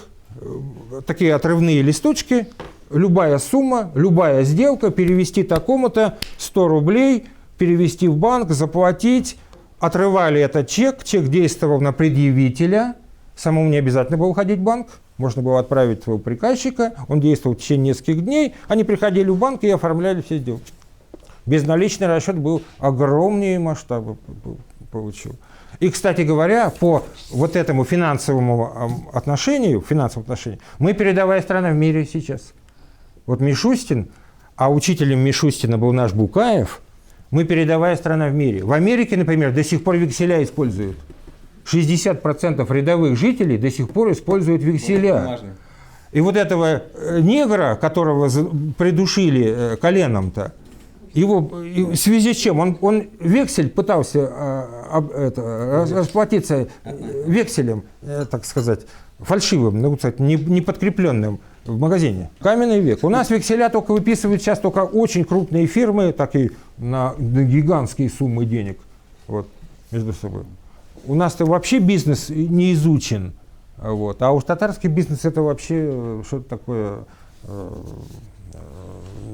Speaker 1: такие отрывные листочки, любая сумма, любая сделка, перевести такому-то 100 рублей, перевести в банк, заплатить. Отрывали этот чек, чек действовал на предъявителя, самому не обязательно было ходить в банк, можно было отправить своего приказчика, он действовал в течение нескольких дней, они приходили в банк и оформляли все сделки. Безналичный расчет был огромные масштабы получил. И, кстати говоря, по вот этому финансовому отношению, мы передовая страна в мире сейчас. Вот Мишустин, а учителем Мишустина был наш Букаев, мы передовая страна в мире. В Америке, например, до сих пор векселя используют. 60% рядовых жителей до сих пор используют векселя. И вот этого негра, которого придушили коленом-то, его в связи с чем? Он вексель пытался расплатиться векселем, так сказать, фальшивым, ну, кстати, не подкрепленным в магазине. Каменный век. У нас векселя только выписывают сейчас только очень крупные фирмы, так и на гигантские суммы денег вот, между собой. У нас-то вообще бизнес не изучен. Вот. А уж татарский бизнес это вообще что-то такое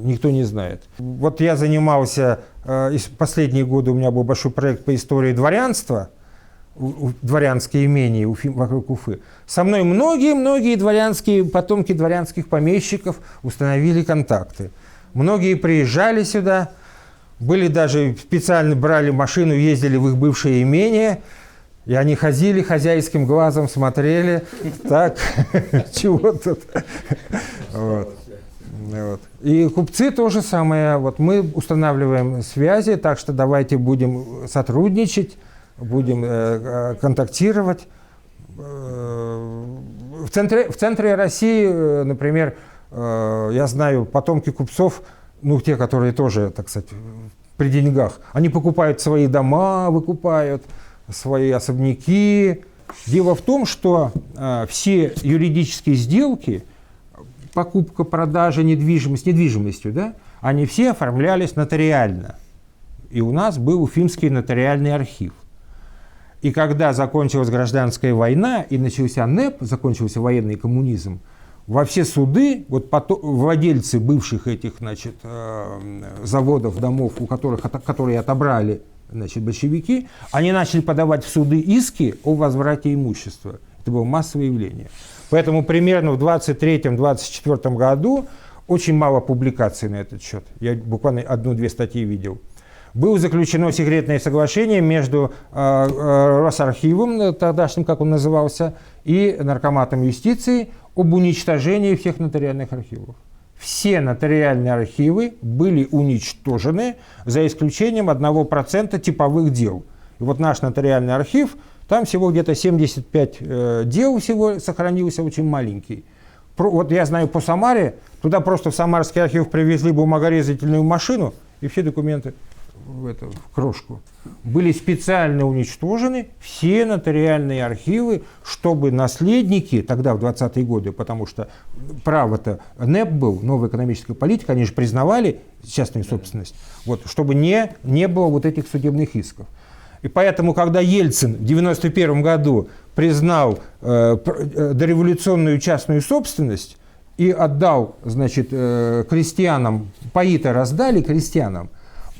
Speaker 1: никто не знает. Вот я занимался, последние годы у меня был большой проект по истории дворянства, дворянские имения вокруг Уфы. Со мной многие дворянские, потомки дворянских помещиков установили контакты. Многие приезжали сюда, были даже специально брали машину, ездили в их бывшее имение. И они ходили, хозяйским глазом смотрели, так, чего тут. Вот. И купцы то же самое. Вот мы устанавливаем связи, так что давайте будем сотрудничать, будем контактировать. В центре России, например, я знаю потомки купцов, ну, те, которые тоже, так сказать, при деньгах, они покупают свои дома, выкупают свои особняки. Дело в том, что все юридические сделки, покупка, продажа недвижимостью, да, они все оформлялись нотариально. И у нас был Уфимский нотариальный архив. И когда закончилась гражданская война и начался НЭП, закончился военный коммунизм, во все суды вот владельцы бывших этих, значит, заводов, домов, которые отобрали, значит, большевики, они начали подавать в суды иски о возврате имущества. Это было массовое явление. Поэтому примерно в 1923-1924 году очень мало публикаций на этот счет. Я буквально 1-2 статьи видел. Было заключено секретное соглашение между Росархивом, тогдашним, как он назывался, и Наркоматом юстиции об уничтожении всех нотариальных архивов. Все нотариальные архивы были уничтожены, за исключением 1% типовых дел. И вот наш нотариальный архив, там всего где-то 75 дел всего сохранился, очень маленький. Вот я знаю по Самаре, туда просто в Самарский архив привезли бумагорезательную машину, и все документы в крошку. Были специально уничтожены все нотариальные архивы, чтобы наследники, тогда в 20-е годы, потому что право-то НЭП был, новая экономическая политика, они же признавали частную собственность, вот, чтобы не было вот этих судебных исков. И поэтому, когда Ельцин в 1991 году признал дореволюционную частную собственность и отдал, значит, крестьянам, паи-то раздали крестьянам,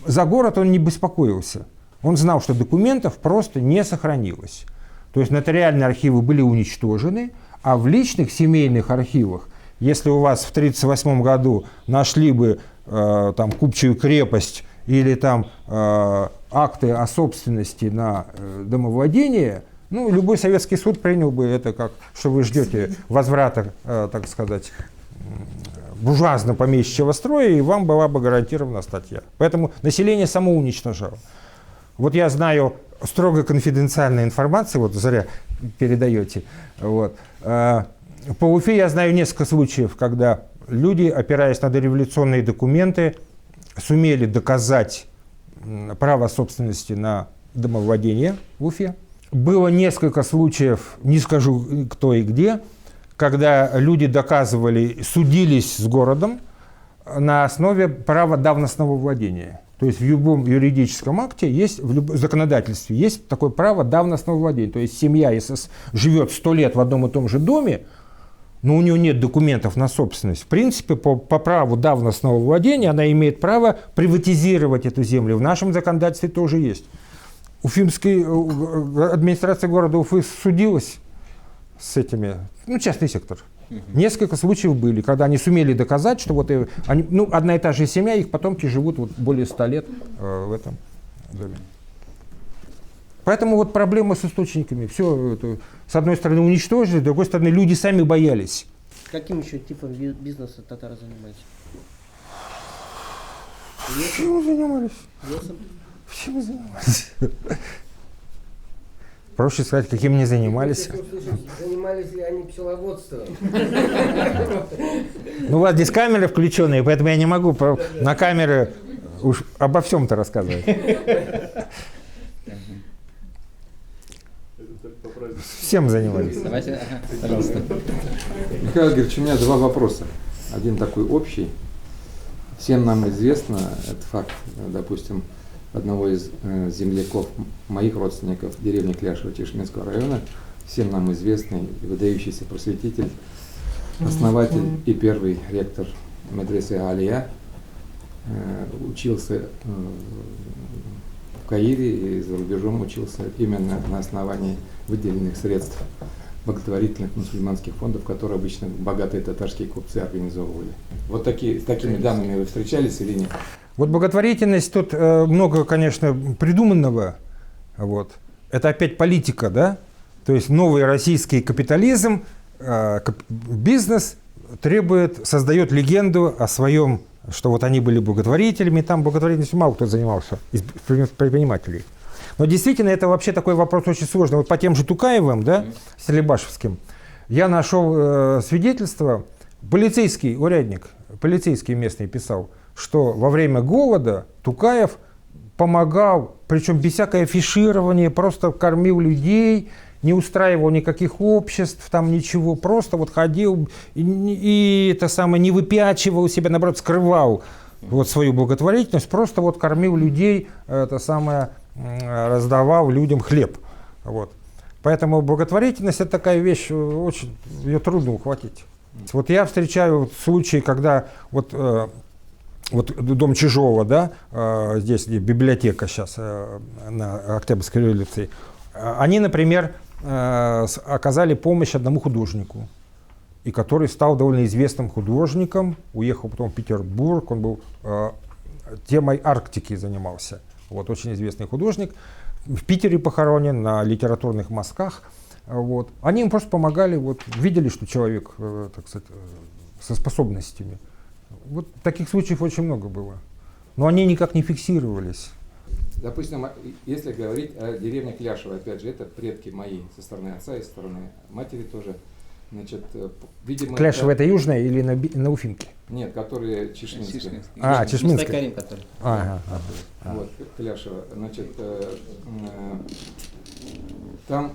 Speaker 1: за город он не беспокоился. Он знал, что документов просто не сохранилось. То есть нотариальные архивы были уничтожены, а в личных семейных архивах, если у вас в 1938 году нашли бы там Купчую крепость или там акты о собственности на домовладение, ну, любой советский суд принял бы это как, что вы ждете возврата, так сказать, буржуазно-помещичьего строя, и вам была бы гарантирована статья. Поэтому население само уничтожало. Вот я знаю строго конфиденциальную информацию, вот зря передаете. Вот. По Уфе я знаю несколько случаев, когда люди, опираясь на дореволюционные документы, сумели доказать право собственности на домовладение в Уфе. Было несколько случаев, не скажу кто и где, когда люди доказывали, судились с городом на основе права давностного владения. То есть в любом юридическом акте, в любом законодательстве есть такое право давностного владения. То есть семья, если живет 100 лет в одном и том же доме, но у нее нет документов на собственность, в принципе, по праву давностного владения она имеет право приватизировать эту землю. В нашем законодательстве тоже есть. Уфимская администрация города Уфы судилась с этими, ну, частный сектор. Несколько случаев были, когда они сумели доказать, что вот они, ну, одна и та же семья, их потомки живут вот более 100 лет в этом доме. Поэтому вот проблема с источниками. Все это, с одной стороны, уничтожили, с другой стороны, люди сами боялись.
Speaker 3: Каким еще типом бизнеса татары занимаются?
Speaker 1: Чем занимались? Чем занимались? Проще сказать, каким не занимались.
Speaker 3: Занимались ли они пчеловодством?
Speaker 1: Ну, у вас здесь камеры включенные, поэтому я не могу на камеры уж обо всем-то рассказывать. Всем занимались.
Speaker 2: Давайте, пожалуйста.
Speaker 7: Михаил Георгиевич, у меня два вопроса. Один такой общий. Всем нам известно, это факт, допустим, одного из земляков, моих родственников, деревни Кляшево Тишминского района, всем нам известный выдающийся просветитель, основатель и первый ректор медресе Алия, учился в Каире и за рубежом учился именно на основании выделенных средств благотворительных мусульманских фондов, которые обычно богатые татарские купцы организовывали. Вот с такими данными вы встречались или нет?
Speaker 1: Вот благотворительность, тут много, конечно, придуманного. Вот. Это опять политика, да? То есть новый российский капитализм, бизнес создает легенду о своем, что вот они были благотворителями, там благотворительностью мало кто занимался из предпринимателей. Но действительно, это вообще такой вопрос очень сложный. Вот по тем же Тукаевым, да, Стерлибашевским, я нашел свидетельство, полицейский урядник, полицейский местный писал, что во время голода Тукаев помогал, причем без всякого афиширования, просто кормил людей, не устраивал никаких обществ, там ничего, просто вот ходил и это самое, не выпячивал себя, наоборот, скрывал вот свою благотворительность, просто вот кормил людей, это самое, раздавал людям хлеб. Вот. Поэтому благотворительность – это такая вещь, очень, ее трудно ухватить. Вот я встречаю случаи, когда вот дом Чижова, да, здесь библиотека сейчас на Октябрьской революции, они, например, оказали помощь одному художнику, и который стал довольно известным художником, уехал потом в Петербург, он был темой Арктики занимался. Вот, очень известный художник, в Питере похоронен на литературных мазках. Вот. Они им просто помогали, вот, видели, что человек, так сказать, со способностями. Вот таких случаев очень много было. Но они никак не фиксировались.
Speaker 7: Допустим, если говорить о деревне Кляшево, опять же, это предки мои со стороны отца и со стороны матери тоже. Значит, видимо,
Speaker 1: Кляшево это южная или на Уфимке?
Speaker 7: Нет, которые Чешминские.
Speaker 1: Чешминская.
Speaker 2: Мустакарим, который.
Speaker 7: Вот, Кляшево. Значит, там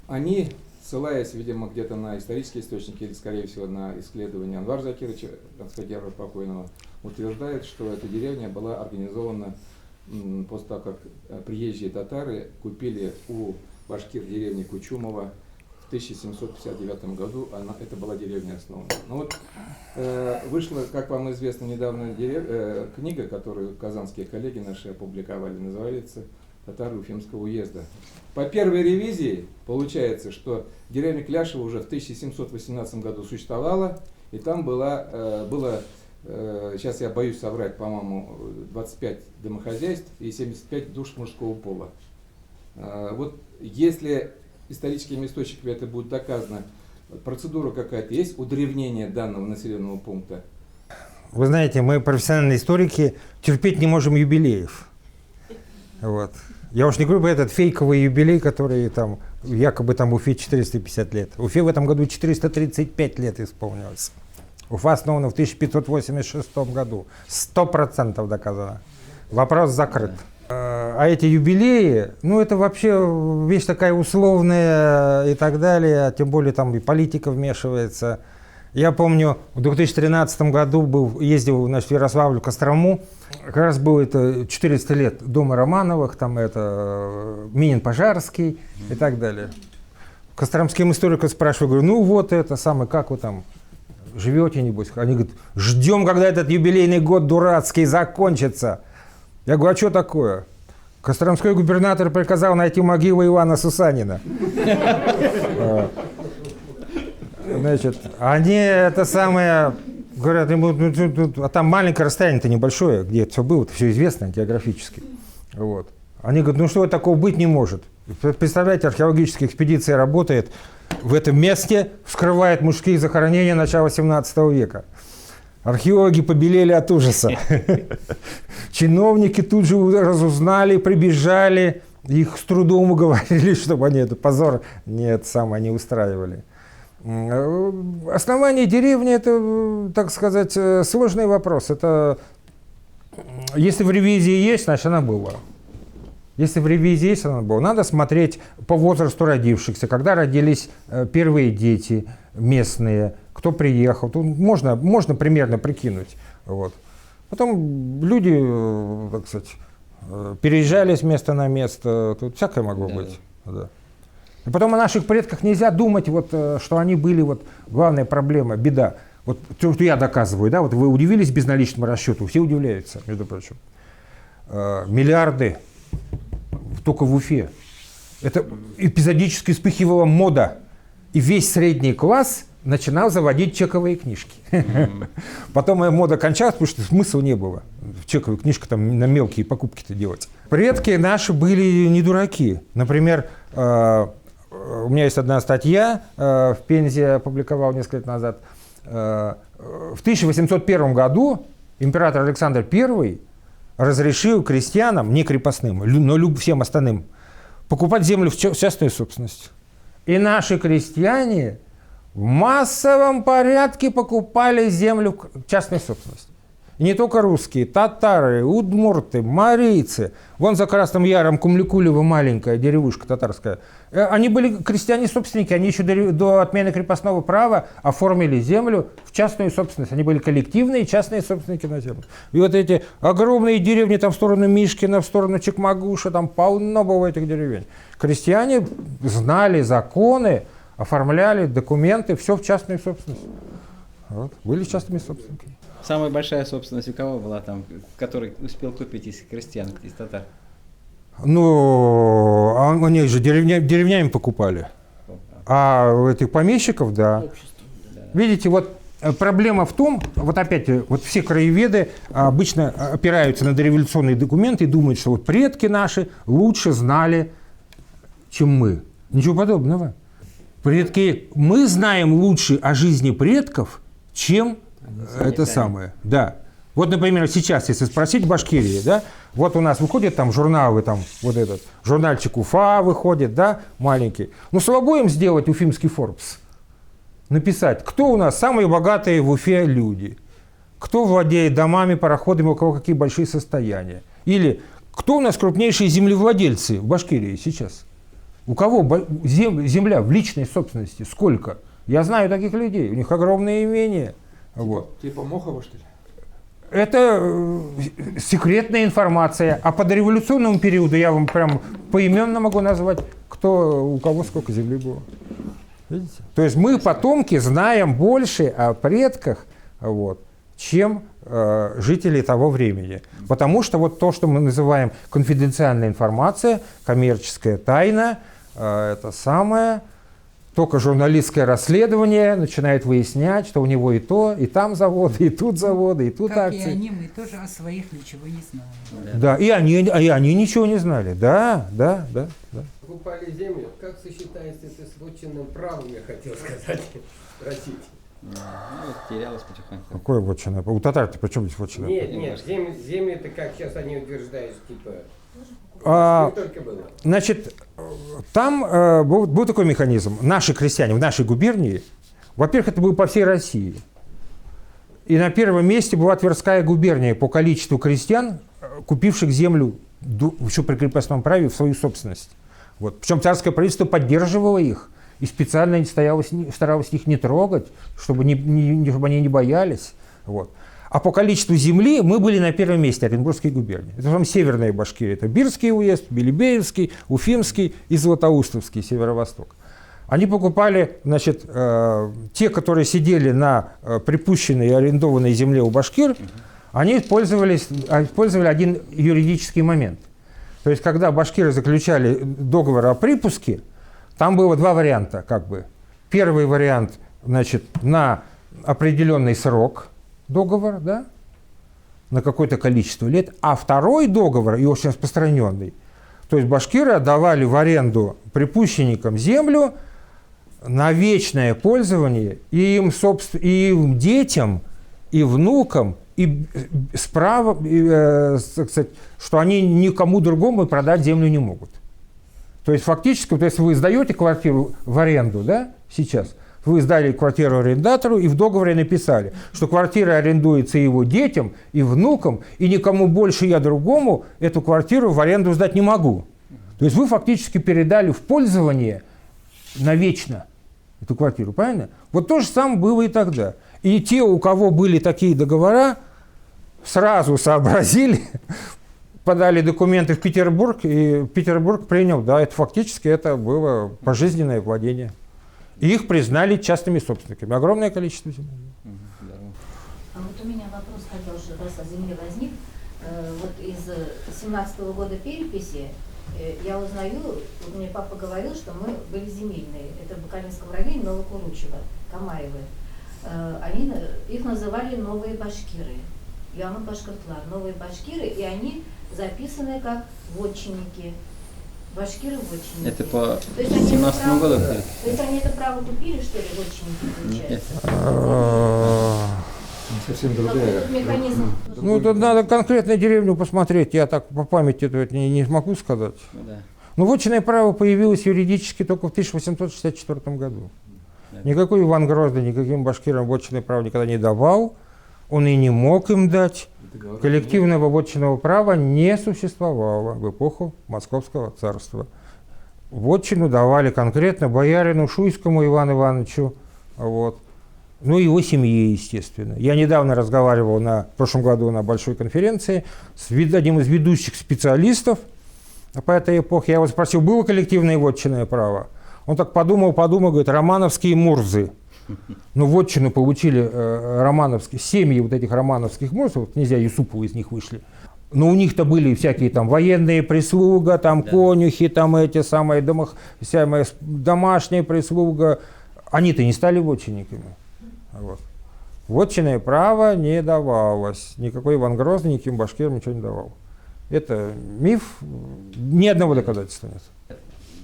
Speaker 7: они, ссылаясь, видимо, где-то на исторические источники или, скорее всего, на исследования Анвара Закировича, Ацхадерова покойного, утверждают, что эта деревня была организована после того, как приезжие татары купили у башкир деревни Кучумова в 1759 году, это была деревня основана. Ну вот, вышла, как вам известно, недавно книга, которую казанские коллеги наши опубликовали, называется «Татары Уфимского уезда». По первой ревизии получается, что деревня Кляшево уже в 1718 году существовала, и там было, сейчас я боюсь соврать, по-моему, 25 домохозяйств и 75 душ мужского пола. Вот если историческими источниками это будет доказано, процедура какая-то есть, удревнение данного населенного пункта?
Speaker 1: Вы знаете, мы, профессиональные историки, терпеть не можем юбилеев. Вот. Я уж не говорю про этот фейковый юбилей, который там, якобы там Уфе 450 лет. Уфе в этом году 435 лет исполнилось. Уфа основана в 1586 году. 100% доказано. Вопрос закрыт. А эти юбилеи, ну это вообще вещь такая условная и так далее, тем более там и политика вмешивается. Я помню, в 2013 году ездил, значит, в Ярославль, Кострому, как раз было это 400 лет дома Романовых, там это Минин Пожарский и так далее. Костромским историкам спрашиваю, говорю, ну вот это самое, как вы там живете, небось? Они говорят, ждем, когда этот юбилейный год дурацкий закончится. Я говорю, а что такое? Костромской губернатор приказал найти могилу Ивана Сусанина. Значит, они это самое говорят, а там маленькое расстояние-то небольшое, где это все было, это все известно географически. Вот. Они говорят, ну что такого быть не может. Представляете, археологическая экспедиция работает в этом месте, вскрывает мужские захоронения начала 17 века. Археологи побелели от ужаса. Чиновники тут же разузнали, прибежали, их с трудом уговорили, чтобы они это позор они устраивали. Основание деревни – это, так сказать, сложный вопрос. Это если в ревизии есть, значит, она была. Если в ревизии есть, она была. Надо смотреть по возрасту родившихся, когда родились первые дети местные, кто приехал. Тут можно примерно прикинуть. Вот. Потом люди, так сказать, переезжали с места на место. Тут всякое могло быть. Да. И потом о наших предках нельзя думать, вот, что они были вот, главная проблема, беда. Вот то, что я доказываю, да, вот вы удивились безналичному расчету, все удивляются, между прочим. Миллиарды только в Уфе. Это эпизодически вспыхивала мода. И весь средний класс начинал заводить чековые книжки. Потом моя мода кончалась, потому что смысла не было в чековую книжку там на мелкие покупки-то делать. Предки наши были не дураки. Например, у меня есть одна статья, в Пензе опубликовал несколько лет назад. В 1801 году император Александр I разрешил крестьянам, не крепостным, но всем остальным, покупать землю в частную собственность. И наши крестьяне в массовом порядке покупали землю в частной собственности. И не только русские, татары, удмурты, марийцы. Вон за Красным Яром Кумликулево маленькая деревушка татарская. Они были крестьяне-собственники, они еще до отмены крепостного права оформили землю в частную собственность. Они были коллективные частные собственники на землю. И вот эти огромные деревни там в сторону Мишкина, в сторону Чекмагуша, там полно было этих деревень. Крестьяне знали законы, оформляли документы, все в частную собственность. Вот. Были частными собственниками.
Speaker 2: Самая большая собственность у кого была там, который успел купить из крестьян, из татар?
Speaker 1: Ну, они же деревнями покупали. А у этих помещиков, да. Видите, вот проблема в том, вот опять, вот все краеведы обычно опираются на дореволюционные документы и думают, что вот предки наши лучше знали, чем мы. Ничего подобного. Мы знаем лучше о жизни предков, чем это самое. Да. Вот, например, сейчас, если спросить в Башкирии, да, вот у нас выходят там журналы, там вот этот журнальчик Уфа выходит, да, маленький. Ну, слабо им сделать уфимский Forbes. Написать, кто у нас самые богатые в Уфе люди, кто владеет домами, пароходами, у кого какие большие состояния. Или кто у нас крупнейшие землевладельцы в Башкирии сейчас. У кого земля в личной собственности, сколько? Я знаю таких людей, у них огромные имения. Вот.
Speaker 7: Типа Мохова, что ли?
Speaker 1: Это секретная информация. А по дореволюционному периоду я вам прям поименно могу назвать, у кого сколько земли было. Видите? То есть мы, потомки, знаем больше о предках, вот, чем жители того времени. Потому что вот то, что мы называем конфиденциальная информация, коммерческая тайна, это самое... Только журналистское расследование начинает выяснять, что у него и то, и там заводы, и тут заводы, и тут
Speaker 6: как
Speaker 1: акции.
Speaker 6: И они, мы тоже о своих ничего не знаем.
Speaker 1: Да, и они ничего не знали. Да.
Speaker 3: Покупали землю. Как сочетается это с вотчинным правом, я хотел сказать, спросить.
Speaker 2: Ну, терялось потихоньку.
Speaker 1: Какое вотчина? У татар-то при чем здесь вотчина?
Speaker 3: Нет, земли-то, как сейчас они утверждают, типа... Только было.
Speaker 1: Значит, там был такой механизм. Наши крестьяне в нашей губернии, во-первых, это было по всей России. И на первом месте была Тверская губерния по количеству крестьян, купивших землю еще при крепостном праве в свою собственность. Вот. Причем царское правительство поддерживало их и специально старалось их не трогать, чтобы они не боялись. Вот. А по количеству земли мы были на первом месте, Оренбургской губернии. Это там северная Башкирия. Это Бирский уезд, Белебеевский, Уфимский и Златоустовский, северо-восток. Они покупали, значит, те, которые сидели на припущенной и арендованной земле у башкир, они использовали один юридический момент. То есть, когда башкиры заключали договор о припуске, там было два варианта, как бы. Первый вариант, значит, на определенный срок договор, да, на какое-то количество лет, а второй договор, и очень распространенный, то есть башкиры отдавали в аренду припущенникам землю на вечное пользование и им детям, и внукам, и справа, кстати, что они никому другому продать землю не могут. То есть фактически, вот если вы сдаете квартиру в аренду, да, сейчас, вы сдали квартиру арендатору и в договоре написали, что квартира арендуется его детям и внукам, и никому больше я другому эту квартиру в аренду сдать не могу. То есть вы фактически передали в пользование навечно эту квартиру, правильно? Вот то же самое было и тогда. И те, у кого были такие договора, сразу сообразили, подали документы в Петербург, и Петербург принял, да, это фактически это было пожизненное владение. И их признали частными собственниками. Огромное количество земли.
Speaker 8: А вот у меня вопрос хотел, что раз о земле возник. Вот из 17-го года переписи я узнаю, вот мне папа говорил, что мы были земельные. Это в Бакалинском районе Новокуручево, Камаевы. Они, их называли новые башкиры. Яма Башкиртлар, новые башкиры, и они записаны как вотчинники. Башкиры-вотчинники.
Speaker 2: Это по
Speaker 8: То есть они
Speaker 2: 17
Speaker 8: это право-
Speaker 2: году?
Speaker 8: То есть они это право купили, что ли, вотчинники,
Speaker 2: Нет.
Speaker 8: получается?
Speaker 7: Совсем
Speaker 8: Какой
Speaker 7: другая.
Speaker 8: тут механизм?
Speaker 1: Ну, тут надо конкретную деревню посмотреть. Я так по памяти это не смогу сказать.
Speaker 2: Ну, да.
Speaker 1: Но вотчинное право появилось юридически только в 1864 году.
Speaker 2: Да.
Speaker 1: Никакой Иван Грозный никаким башкирам вотчинное право никогда не давал. Он и не мог им дать. Коллективного вотчинного права не существовало в эпоху Московского царства. Вотчину давали конкретно боярину Шуйскому Ивану Ивановичу, вот. Ну и его семье, естественно. Я недавно разговаривал в прошлом году на большой конференции с одним из ведущих специалистов по этой эпохе. Я его спросил, было коллективное вотчинное право? Он так подумал, говорит, романовские мурзы. Ну, вотчину получили романовские, семьи вот этих романовских мурзов, вот князья Юсупова из них вышли. Но у них-то были всякие там военные прислуга, там конюхи, там эти самые домашняя прислуга. Они-то не стали вотчинниками. Вот. Вотчинное право не давалось. Никакой Иван Грозный никаким башкирам ничего не давал. Это миф, ни одного доказательства нет.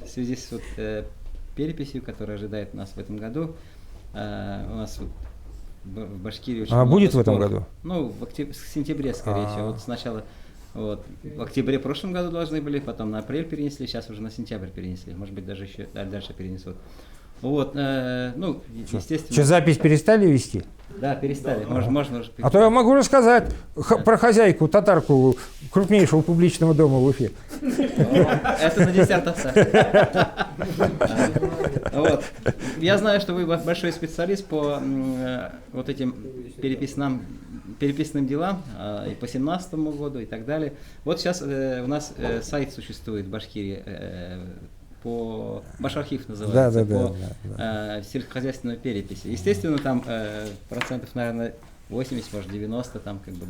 Speaker 2: В связи с переписью, которая ожидает нас в этом году, у нас вот в Башкирии очень много
Speaker 1: будет в этом
Speaker 2: споров.
Speaker 1: году?
Speaker 2: Ну, в сентябре, скорее всего. Вот сначала в октябре прошлом году должны были, потом на апрель перенесли, сейчас уже на сентябрь перенесли. Может быть, даже еще дальше перенесут. Вот, ну, естественно...
Speaker 1: Что, запись перестали вести?
Speaker 2: Да, перестали. Можно уже...
Speaker 1: А то я могу рассказать про хозяйку, татарку крупнейшего публичного дома в Уфе.
Speaker 2: Это на десертах. Вот. Я знаю, что вы большой специалист по вот этим переписным делам, и по 17 году и так далее. Вот сейчас у нас сайт существует в Башкирии, по Башархив называется, по сельскохозяйственной переписи. Естественно, там процентов, наверное, 80, может 90, там как бы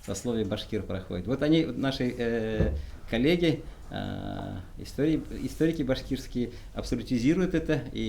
Speaker 2: сословие башкир проходит. Вот они, наши коллеги, историки башкирские, абсолютизируют это и